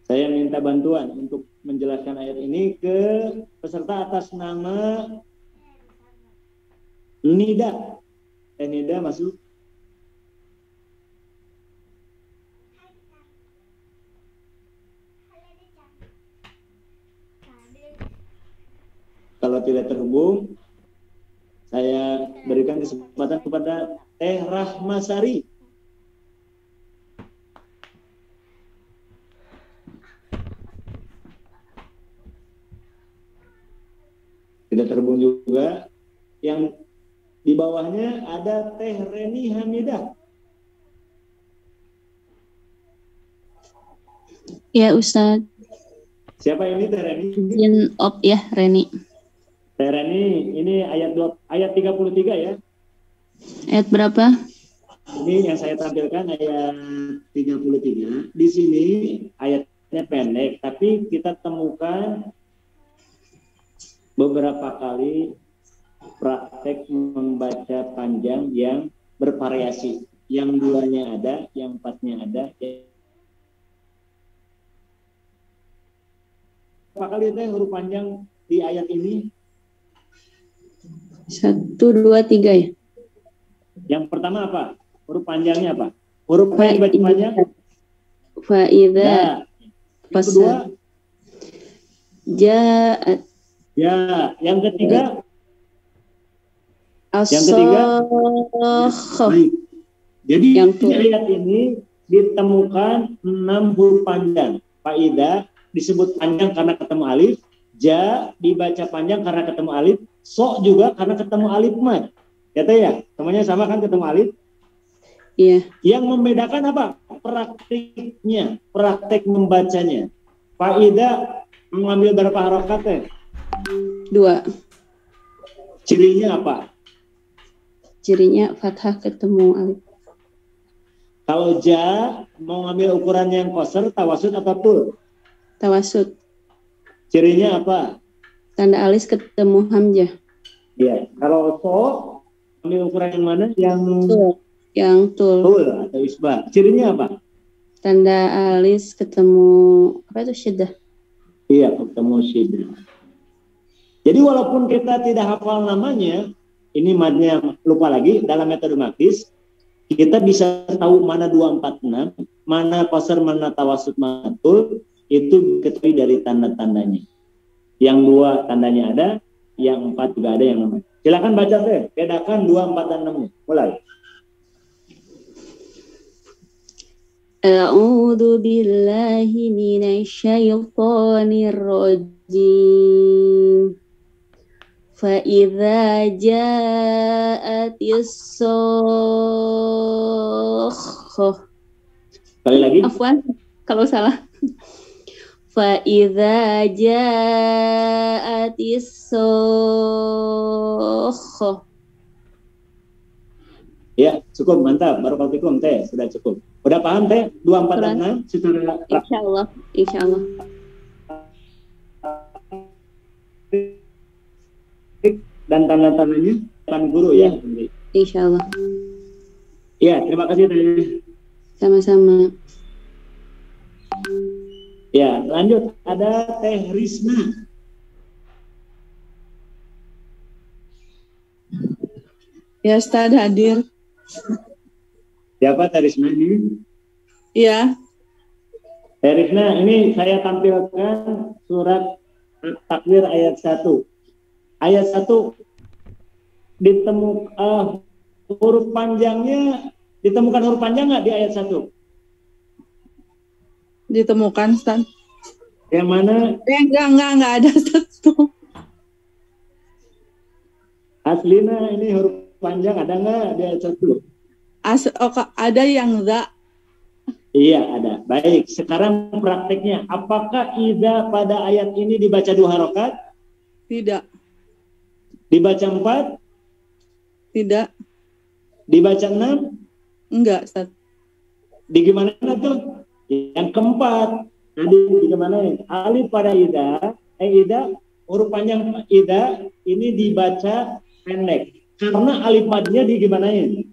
Speaker 1: Saya minta bantuan untuk menjelaskan ayat ini ke peserta atas nama Nida. Nida masuk. Kalau tidak terhubung, saya berikan kesempatan kepada Teh Rahmasari. Tidak terhubung juga. Yang di bawahnya ada Teh Reni Hamidah.
Speaker 2: Ya Ustadz.
Speaker 1: Siapa ini Teh Reni?
Speaker 2: Izin op ya Reni.
Speaker 1: Teh Reni, ini ayat 33 ya.
Speaker 2: Ayat berapa?
Speaker 1: Ini yang saya tampilkan ayat 33. Di sini ayatnya pendek, tapi kita temukan beberapa kali praktek membaca panjang yang bervariasi. Yang 2-nya ada, yang 4-nya ada. Berapa kali itu huruf panjang di ayat ini?
Speaker 2: 1, 2, 3 ya?
Speaker 1: Yang pertama apa? Huruf panjangnya apa? Huruf yang dibaca panjang?
Speaker 2: Faida.
Speaker 1: Ya. Yang kedua?
Speaker 2: Ja'at.
Speaker 1: Ya. Yang ketiga?
Speaker 2: As-sakhah.
Speaker 1: Baik. Jadi
Speaker 2: Yang
Speaker 1: di ayat ini ditemukan 6 huruf panjang. Faida disebut panjang karena ketemu alif. Ja dibaca panjang karena ketemu alif. So juga karena ketemu alif mad. Ya teh ya, semuanya sama kan ketemu alif?
Speaker 2: Iya.
Speaker 1: Yang membedakan apa? Praktiknya, praktek membacanya. Faida mengambil berapa harokat teh?
Speaker 2: 2.
Speaker 1: Cirinya apa?
Speaker 2: Cirinya fathah ketemu alif.
Speaker 1: Kalau ja mau ngambil ukuran yang qasr, tawasud atau tul?
Speaker 2: Tawasud.
Speaker 1: Cirinya apa?
Speaker 2: Tanda alis ketemu hamzah.
Speaker 1: Iya. Kalau so ambil ukuran yang mana? Yang
Speaker 2: Yang tul.
Speaker 1: tul atau isbah. Cirinya apa?
Speaker 2: Tanda alis ketemu apa itu syiddah.
Speaker 1: Iya, ketemu syiddah. Jadi walaupun kita tidak hafal namanya, ini madnya lupa lagi dalam metode makis, kita bisa tahu mana 246, mana qasr, mana tawasud, mana tul, itu diketahui dari tanda-tandanya. Yang 2 tandanya ada, yang 4 juga ada yang namanya. Silakan baca deh, bedakan 2, 4 dan 6-nya. Mulai.
Speaker 2: A'udzu billahi minasyaitonir rajim. Fa idza ja'atis sakhah.
Speaker 1: Sekali lagi.
Speaker 2: Afwan kalau salah. Fa idza ja'atis sakhah.
Speaker 1: Ya, cukup, mantap. Barakallahu teh, sudah cukup. Udah paham teh? 2, 4 dan 6 secara
Speaker 2: Insyaallah, insyaallah.
Speaker 1: dan tanda-tandanya depan guru ya.
Speaker 2: Insyaallah.
Speaker 1: Ya, terima kasih teh.
Speaker 2: Sama-sama.
Speaker 1: Ya, lanjut. Ada Teh Risma.
Speaker 5: Ya, Ustaz hadir.
Speaker 1: Siapa Teh Risma ini?
Speaker 5: Iya.
Speaker 1: Teh Risma, ini saya tampilkan surat Takwir ayat 1. Ayat 1 huruf panjangnya, ditemukan huruf panjang nggak di ayat 1?
Speaker 5: Ditemukan, Ustaz.
Speaker 1: Yang mana?
Speaker 5: Enggak ada satu.
Speaker 1: Aslina ini huruf panjang ada nggak di ayat 1?
Speaker 5: Ada yang za.
Speaker 1: Iya, ada. Baik, sekarang prakteknya. Apakah ida pada ayat ini dibaca 2 harokat?
Speaker 5: Tidak.
Speaker 1: Dibaca 4?
Speaker 5: Tidak.
Speaker 1: Dibaca 6?
Speaker 5: Enggak, Ustaz.
Speaker 1: Di gimana tuh? Yang keempat. Tadi di gimana? Alif pada ida, ida, huruf panjang ida ini dibaca pendek. Karena alif madnya di gimanain?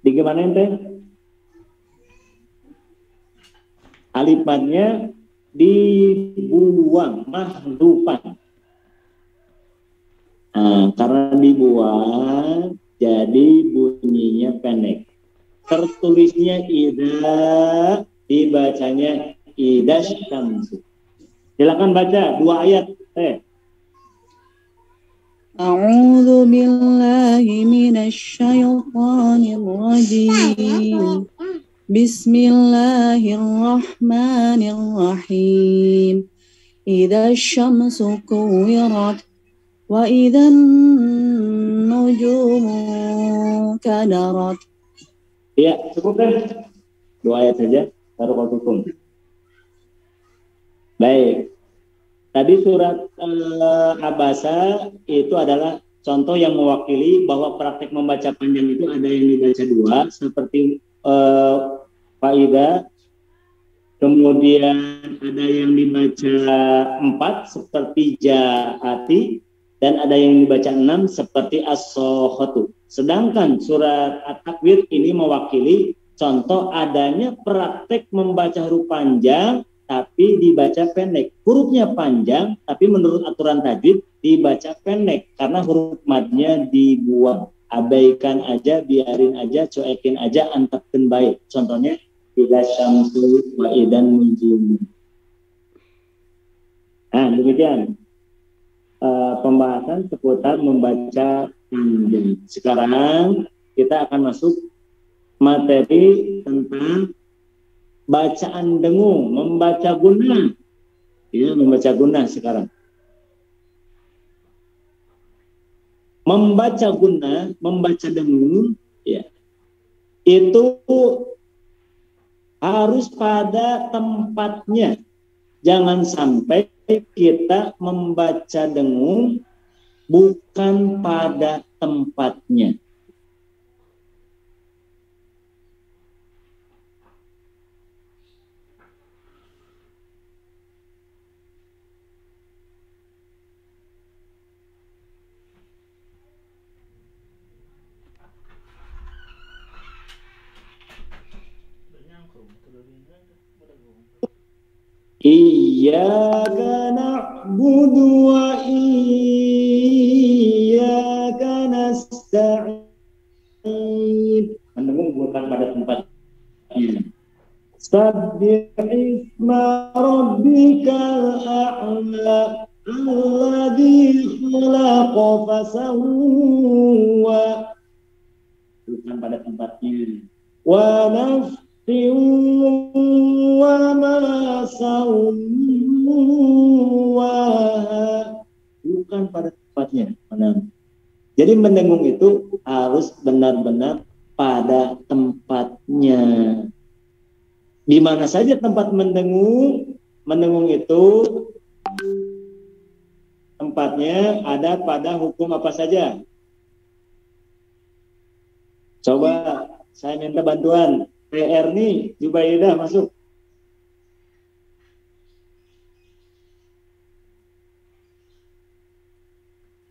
Speaker 1: Di gimanain teh? Alif madnya dibuang, mahdzufan. Nah, karena dibuang, jadi bunyinya pendek. Tertulisnya ida, dibacanya ida syamsu. Silakan baca 2 ayat teh.
Speaker 5: A'udzu billahi minasyaitonir rajim. Bismillahirrahmanirrahim. Idza syamsu kuwirat wa idzan nujumu kadarat.
Speaker 1: Ya, cukup deh. 2 ayat saja, barakallahu. Baik. Tadi surat Abasa itu adalah contoh yang mewakili bahwa praktek membaca panjang itu ada yang dibaca 2 seperti Faida, kemudian ada yang dibaca 4 seperti Ja'ati, dan ada yang dibaca 6 seperti As-Sokhatu. Sedangkan surat At-Takwir ini mewakili contoh adanya praktek membaca huruf panjang tapi dibaca pendek. Hurufnya panjang, tapi menurut aturan tajwid dibaca pendek karena huruf madnya dibuang. Abaikan aja, biarin aja, cuekin aja, antepkeun bae. Contohnya idza syamsu wa idan nujum. Nah, demikian pembahasan seputar membaca panjang. Sekarang kita akan masuk materi tentang bacaan dengung, membaca guna. Ya, membaca guna sekarang. Membaca guna, membaca dengung, ya, itu harus pada tempatnya. Jangan sampai kita membaca dengung bukan pada tempatnya. Iyyaka na'budu wa iyyaka nasta'in. Mendengung bukan pada tempatnya. Sabbih isma rabbikal a'la alladzi khalaqa fasawwa. Bukan pada tempatnya. Wa nafsin wa ma sawwaha. Bukan pada tempatnya. Jadi mendengung itu harus benar-benar pada tempatnya. Di mana saja tempat mendengung, mendengung itu tempatnya ada pada hukum apa saja. Coba saya minta bantuan. PR nih, Zubaidah masuk.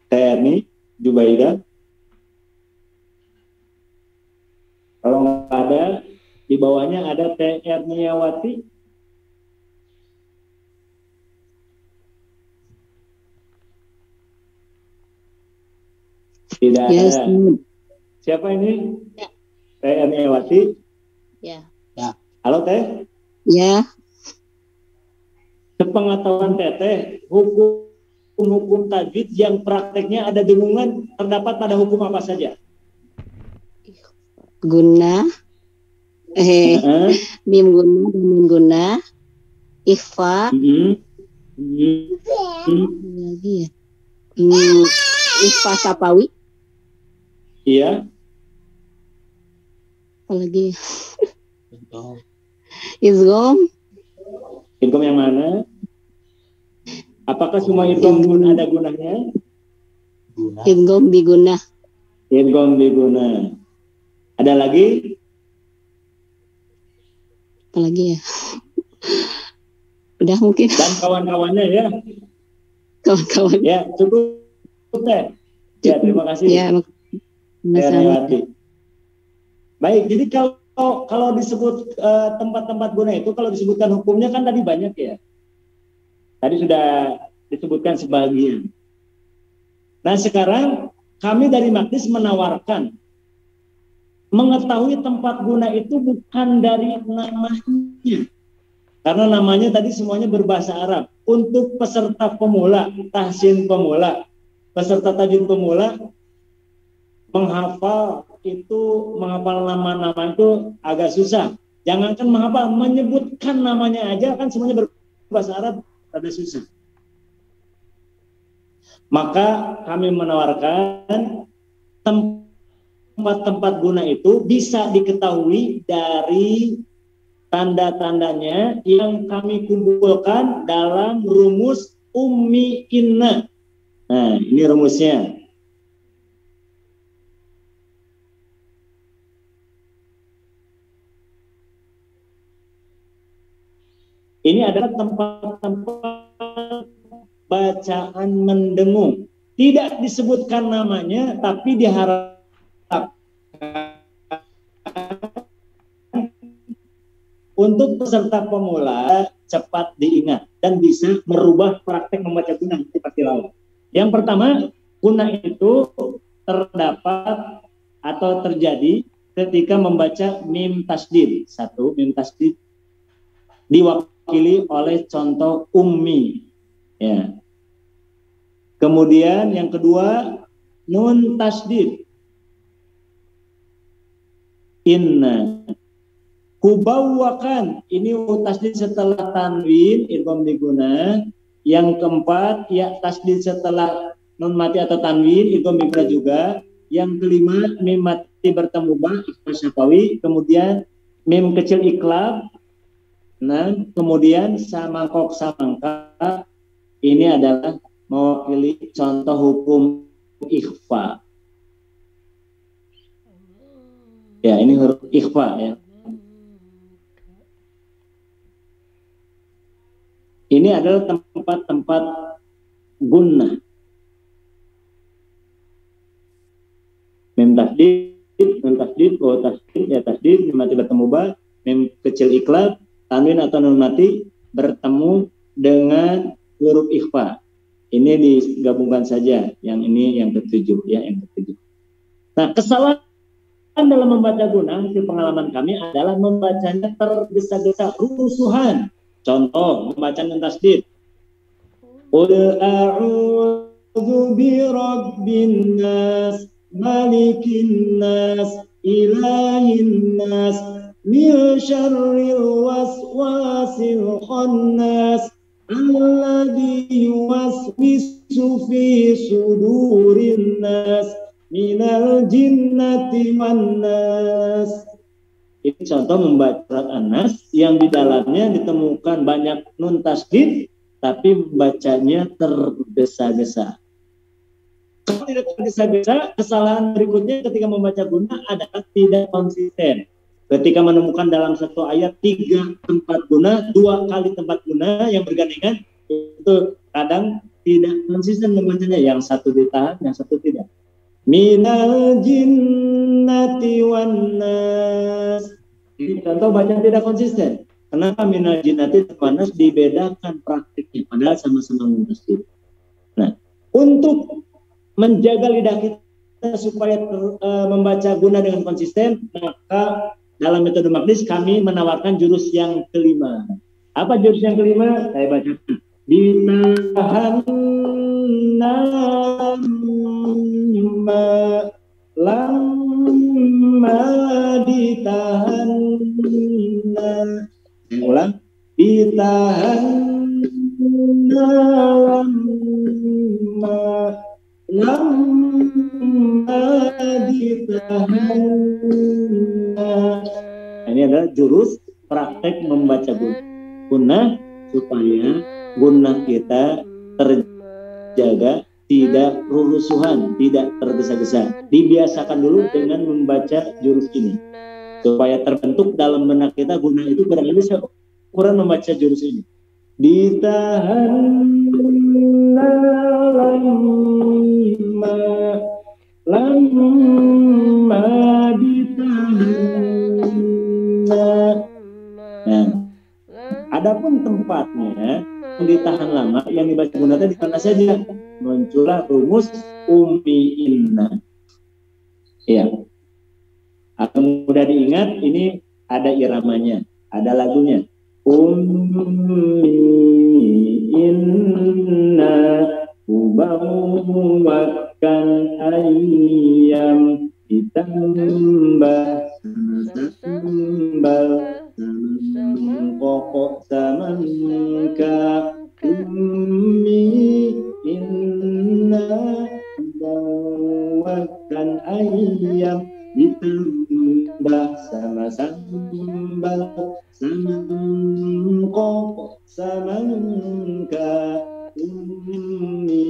Speaker 1: PR nih, Zubaidah. Kalau nggak ada, di bawahnya ada TR Niyawati. Tidak
Speaker 2: Yes.
Speaker 1: ada. Siapa ini? TR Niyawati.
Speaker 4: Ya.
Speaker 1: Halo Teh.
Speaker 2: Ya,
Speaker 1: Sepengetahuan Teteh, hukum tajwid yang prakteknya ada dengungan terdapat pada hukum apa saja?
Speaker 2: guna, mim guna dan mim guna, ikhfa, apa lagi ya? Ikhfa sapawi,
Speaker 1: Iya.
Speaker 2: apa lagi ya? Izgom,
Speaker 1: Idgham yang mana? Apakah semua idgham pun ada gunanya?
Speaker 2: idgom biguna,
Speaker 1: Idgham biguna. Ada lagi?
Speaker 2: apa lagi ya? Udah mungkin
Speaker 1: Dan kawan-kawannya ya.
Speaker 2: kawan-kawan.
Speaker 1: Ya, cukup Teh. Ya, terima kasih.
Speaker 2: Ya,
Speaker 1: Niyawati. Baik, jadi kalau disebut tempat-tempat guna itu, kalau disebutkan hukumnya kan tadi banyak ya. Tadi sudah disebutkan sebagian. Nah sekarang kami dari Makdis menawarkan mengetahui tempat guna itu bukan dari namanya. Karena namanya tadi semuanya berbahasa Arab. Untuk peserta pemula, tahsin pemula, peserta tajwid pemula, menghafal nama-nama itu agak susah. Jangankan menghafal, menyebutkan namanya aja kan semuanya berbahasa Arab, ada susah. Maka kami menawarkan tempat-tempat guna itu bisa diketahui dari tanda-tandanya yang kami kumpulkan dalam rumus Ummi Inna. Nah, ini rumusnya. Ini adalah tempat-tempat bacaan mendengung. Tidak disebutkan namanya, tapi diharapkan untuk peserta pemula cepat diingat dan bisa merubah praktek membaca gunah sifat tilawah. Yang pertama, gunah itu terdapat atau terjadi ketika membaca mim tasdid. Satu, mim tasdid diwakili oleh contoh ummi. Ya. Kemudian yang kedua, nun tasdid. Inna. Kubawwakan, ini tasdid setelah tanwin idgham diguna. Yang keempat, ya tasdid setelah nun mati atau tanwin idgham diguna juga. Yang kelima, mim mati bertemu ba ikhfa syafawi, kemudian mim kecil iklab. Nah, kemudian samangkok samangka, ini adalah mewakili contoh hukum ikhfa. Ya, ini huruf ikhfa ya. Ini adalah tempat-tempat gunnah. Mim tasdid, oh tasdid, ya tasdid, mim mati bertemu ba, mim kecil iklab, tanwin atau nun mati bertemu dengan huruf ikhfa. Ini digabungkan saja. Yang ini yang ketujuh, ya yang ketujuh. Nah, kesalahan dalam membaca gunah, hasil pengalaman kami adalah membacanya tergesa-gesa, rusuhan. Contoh, membaca nun tasdid. Qul a'udzu birabbin nas, malikin nas, ilahin nas, min syarril waswasil khannas, alladzi yuwaswisu fi sudurin nas, minal jinnati wan nas. Ini contoh membaca surat An-Nas yang di dalamnya ditemukan banyak nun tasdid, tapi bacanya tergesa-gesa. Kalau tidak tergesa-gesa, kesalahan berikutnya ketika membaca gunah adalah tidak konsisten. Ketika menemukan dalam satu ayat 3 tempat gunah, 2 kali tempat gunah yang bergandengan, itu kadang tidak konsisten membacanya. Yang satu ditahan, yang satu tidak. Minal jinnati wan nas. Ini contoh bacaan tidak konsisten. Kenapa minal jinnati wan nas dibedakan praktiknya padahal sama-sama tasdid. Nah, untuk menjaga lidah kita supaya membaca gunah dengan konsisten, maka dalam metode Maqdis kami menawarkan jurus yang kelima. Apa jurus yang kelima? Saya bacakan. Ditahan lama ditahan. Saya ulang. Ditahan lama ditahan. Ini adalah jurus praktek membaca gunah supaya gunah kita terjaga, tidak rusuhan, tidak tergesa-gesa. Dibiasakan dulu dengan membaca jurus ini supaya terbentuk dalam benak kita gunah itu barangkali kurang membaca jurus ini. Ditahan lama ditahan. Nah, adapun tempatnya yang ditahan lama, yang dibaca gunah di mana saja, muncullah rumus ummi inna. Ya, akan mudah diingat. Ini ada iramanya, ada lagunya. Ummi inna ubawwakan ayyam ditambah sambal pokok samangka. Ummi inna ubawwakan ayyam ditambah sama sambal samangkok samangka. Ummi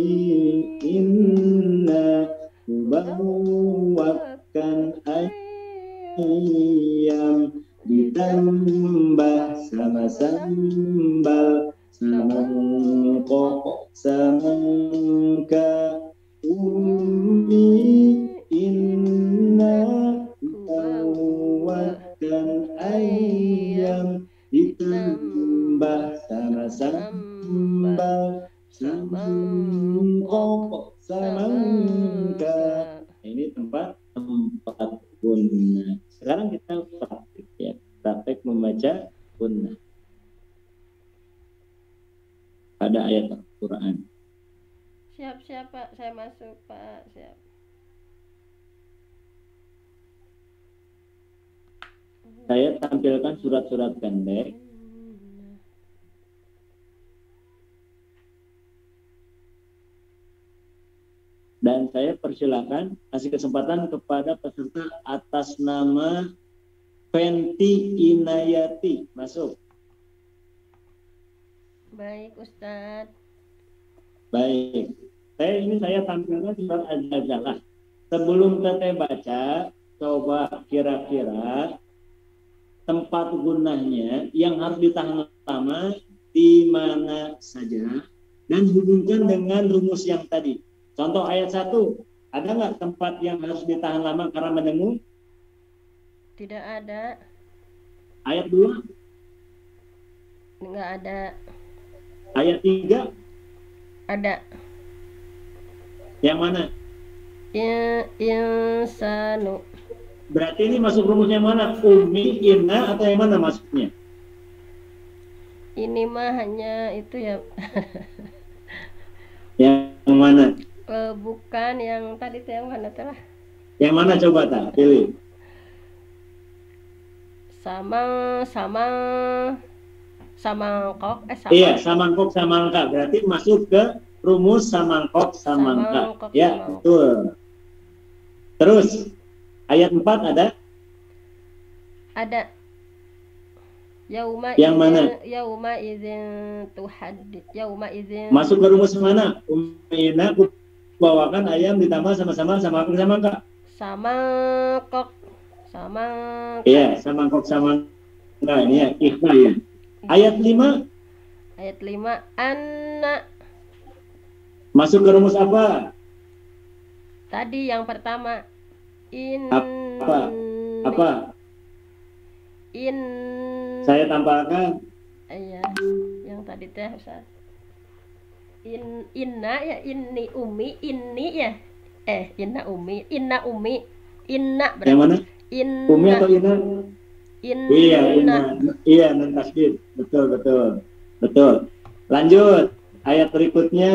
Speaker 1: inna ubawwakan ayyam ditambah sama sambal samangkok samangka. Ummi inna ubawwakan ayyam samba, sama samba, samangkok, samangka. Ini tempat gunnah. Sekarang kita praktik ya, praktek membaca gunnah pada ayat Al-Quran.
Speaker 3: Siap Pak, saya masuk Pak, siap.
Speaker 1: Saya tampilkan surat-surat pendek. Dan saya persilakan kasih kesempatan kepada peserta atas nama Fenti Inayati. Masuk.
Speaker 3: Baik Ustadz.
Speaker 1: Baik. Saya tampilkan surat Al-Zalzalah. Sebelum teteh baca, coba kira-kira tempat gunnahnya yang harus ditahan lama di mana saja dan hubungkan dengan rumus yang tadi. Contoh ayat 1, ada nggak tempat yang harus ditahan lama karena mendengung?
Speaker 3: Tidak ada.
Speaker 1: Ayat 2?
Speaker 3: Enggak ada.
Speaker 1: Ayat 3?
Speaker 3: Ada.
Speaker 1: Yang mana?
Speaker 3: Insanu.
Speaker 1: Berarti ini masuk rumusnya mana? Umi, inna, atau yang mana masuknya?
Speaker 3: Ini mah hanya itu ya.
Speaker 1: Yang mana?
Speaker 3: Bukan yang tadi tuh, yang mana telah?
Speaker 1: Yang mana coba tak? Pilih.
Speaker 3: Samangkok.
Speaker 1: Iya, samangkok, samangka. Berarti masuk ke rumus samangkok, samangka. Ya,
Speaker 3: samangkok.
Speaker 1: betul. Terus, ayat 4 ada?
Speaker 3: Ada.
Speaker 1: Yang mana?
Speaker 3: Yauma idzin tuhaddits. Yauma idzin.
Speaker 1: Masuk ke rumus mana? Umina, aku bawakan ayam ditambah sama-sama samangka.
Speaker 3: Samangkok.
Speaker 1: Iya, samangkok, samangka. Ini ya, ikhfa ya. Ayat 5.
Speaker 3: Ayat 5. Anna.
Speaker 1: Masuk ke rumus apa?
Speaker 3: Tadi yang pertama.
Speaker 1: Apa? Saya tampilkan.
Speaker 3: Iya, yang tadi teh Ustaz. Inna ya, ini umi, ini ya. Inna umi, berarti.
Speaker 1: Yang mana?
Speaker 3: Inna.
Speaker 1: Umi atau inna?
Speaker 3: Inna.
Speaker 1: Iya, non tasdid. Betul. Lanjut, ayat berikutnya.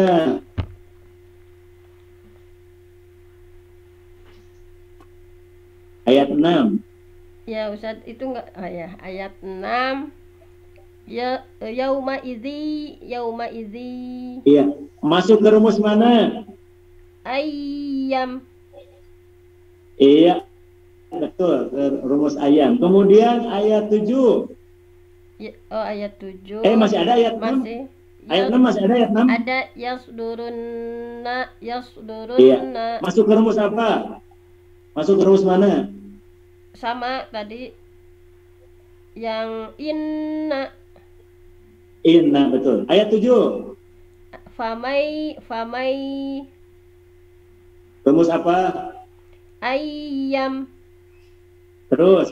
Speaker 1: Ayat 6.
Speaker 3: Ya Ustaz, itu enggak ayat 6. Ya yauma idzi.
Speaker 1: Iya, masuk ke rumus mana?
Speaker 3: Ayyam.
Speaker 1: Iya, betul, ke rumus ayam. Kemudian ayat 7.
Speaker 3: Ya, ayat 7.
Speaker 1: Masih ada ayat 6?
Speaker 3: Masih.
Speaker 1: Ayat 6 masih ada ayat 6?
Speaker 3: Ada yasdurunna.
Speaker 1: Iya. Masuk ke rumus apa? Masuk ke rumus mana?
Speaker 3: Sama tadi yang inna.
Speaker 1: Betul. Ayat 7.
Speaker 3: Famai.
Speaker 1: Rumus apa?
Speaker 3: Ayyam.
Speaker 1: Terus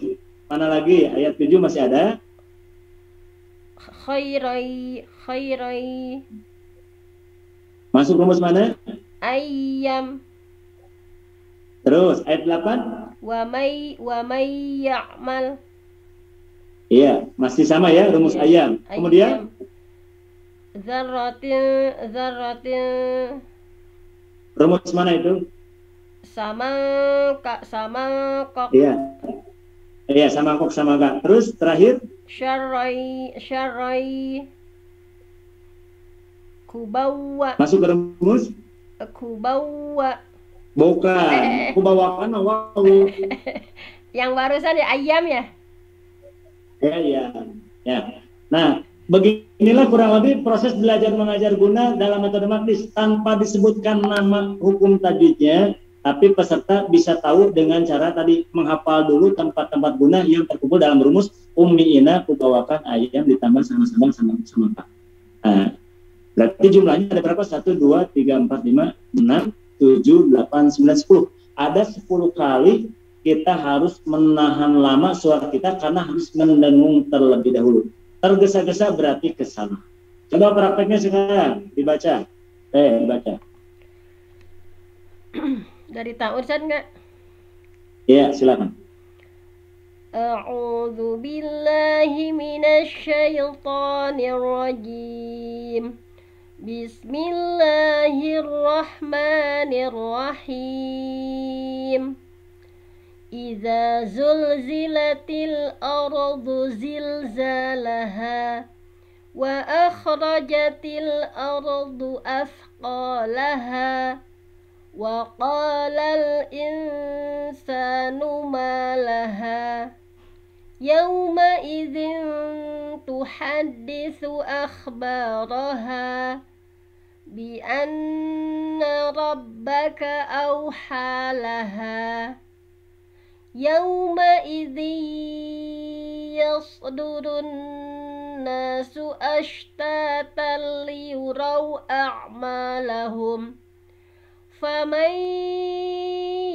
Speaker 1: mana lagi? Ayat 7 masih ada?
Speaker 3: Khairai.
Speaker 1: Masuk rumus mana?
Speaker 3: Ayyam.
Speaker 1: Terus ayat 8?
Speaker 3: Wa may ya'mal.
Speaker 1: Iya, masih sama ya rumus ayam. Kemudian
Speaker 3: Zarratin.
Speaker 1: rumus mana itu?
Speaker 3: Samangkok.
Speaker 1: Iya, samangkok, samangka. Terus terakhir
Speaker 3: Syarrai. Kubawa.
Speaker 1: masuk ke rumus?
Speaker 3: Kubawa.
Speaker 1: Bukan. Kubawakan wow.
Speaker 3: Yang barusan ya ayam ya?
Speaker 1: Ya. Nah, beginilah kurang lebih proses belajar mengajar guna dalam metode magnis tanpa disebutkan nama hukum tajwidnya, tapi peserta bisa tahu dengan cara tadi menghafal dulu tempat-tempat guna yang terkumpul dalam rumus ummi ina kubawakan ayam ditambah sama-sama Pak. Nah, berarti jumlahnya ada berapa? 1, 2, 3, 4, 5, 6, 7, 8, 9, 10. Ada 10 kali kita harus menahan lama suara kita karena harus mendengung terlebih dahulu. Tergesa-gesa berarti kesal. Coba prakteknya sekarang, dibaca. Dibaca.
Speaker 3: Dari tahun Ustaz nggak?
Speaker 1: Ya, silakan.
Speaker 3: A'udzu billahi minasy syaithanir rajim. Bismillahirrahmanirrahim. Idza zulzilatil ardu zilzalaha wa akhrajatil ardu athqalaha wa qalal insanu ma laha yawma idzin tuhadditsu akhbaraha bi anna rabbaka awhalaha yawma idzin yasdurun nasu ashtatan liyuraw a'malahum faman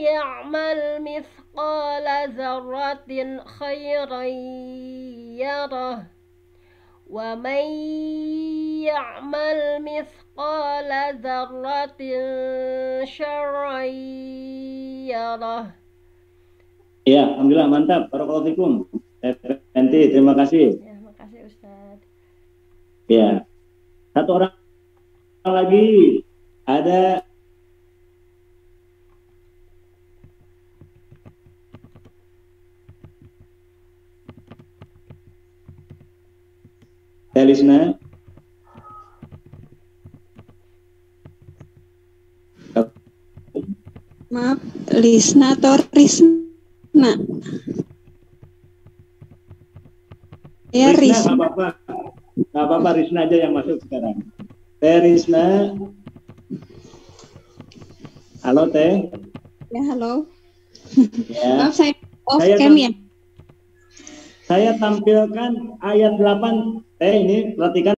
Speaker 3: ya'mal mithqala dzarratin khairan yarah wa man ya'mal mithqala dzarratin syarran yarah.
Speaker 1: Ya, alhamdulillah mantap. Barakallahu fikum. Nanti terima kasih.
Speaker 3: Ya, makasih Ustaz.
Speaker 1: Ya. Satu orang lagi ada Lisna.
Speaker 5: Maaf, Lisna atau Risna? Ya,
Speaker 1: Risna
Speaker 5: Risna.
Speaker 1: nggak apa-apa, Risna aja yang masuk sekarang. Teh Risna. Halo Teh.
Speaker 5: Ya, halo.
Speaker 1: Ya.
Speaker 5: Maaf, saya off
Speaker 1: Saya
Speaker 5: cam ya.
Speaker 1: Saya tampilkan ayat 8. Teh ini perhatikan.